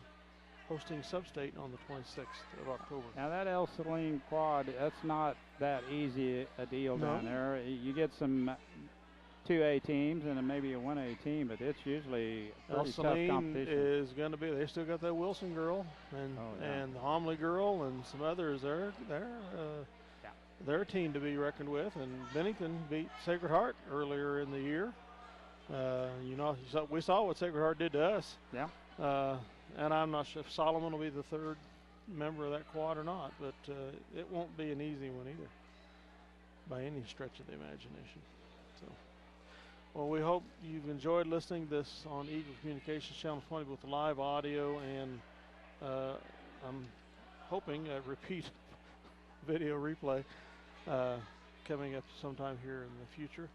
hosting Substate on the 26th of October. Now that El Saline Quad, that's not that easy a deal down there. You get some 2A teams and maybe a 1A team, but it's usually pretty tough competition. is going to be, they still got that Wilson girl and the Homley girl and some others. They're a team to be reckoned with, and Bennington beat Sacred Heart earlier in the year. We saw what Sacred Heart did to us. Yeah. And I'm not sure if Solomon will be the 3rd member of that quad or not, but it won't be an easy one either by any stretch of the imagination. So, well, we hope you've enjoyed listening to this on Eagle Communications Channel 20 with the live audio, and I'm hoping a repeat video replay coming up sometime here in the future.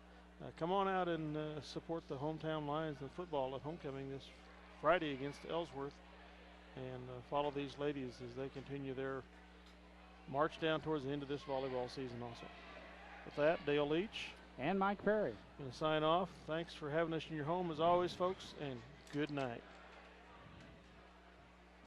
Come on out and support the hometown Lions in football at homecoming this Friday against Ellsworth, and follow these ladies as they continue their march down towards the end of this volleyball season also. With that, Dale Leach and Mike Perry going to sign off. Thanks for having us in your home as always, folks, and good night.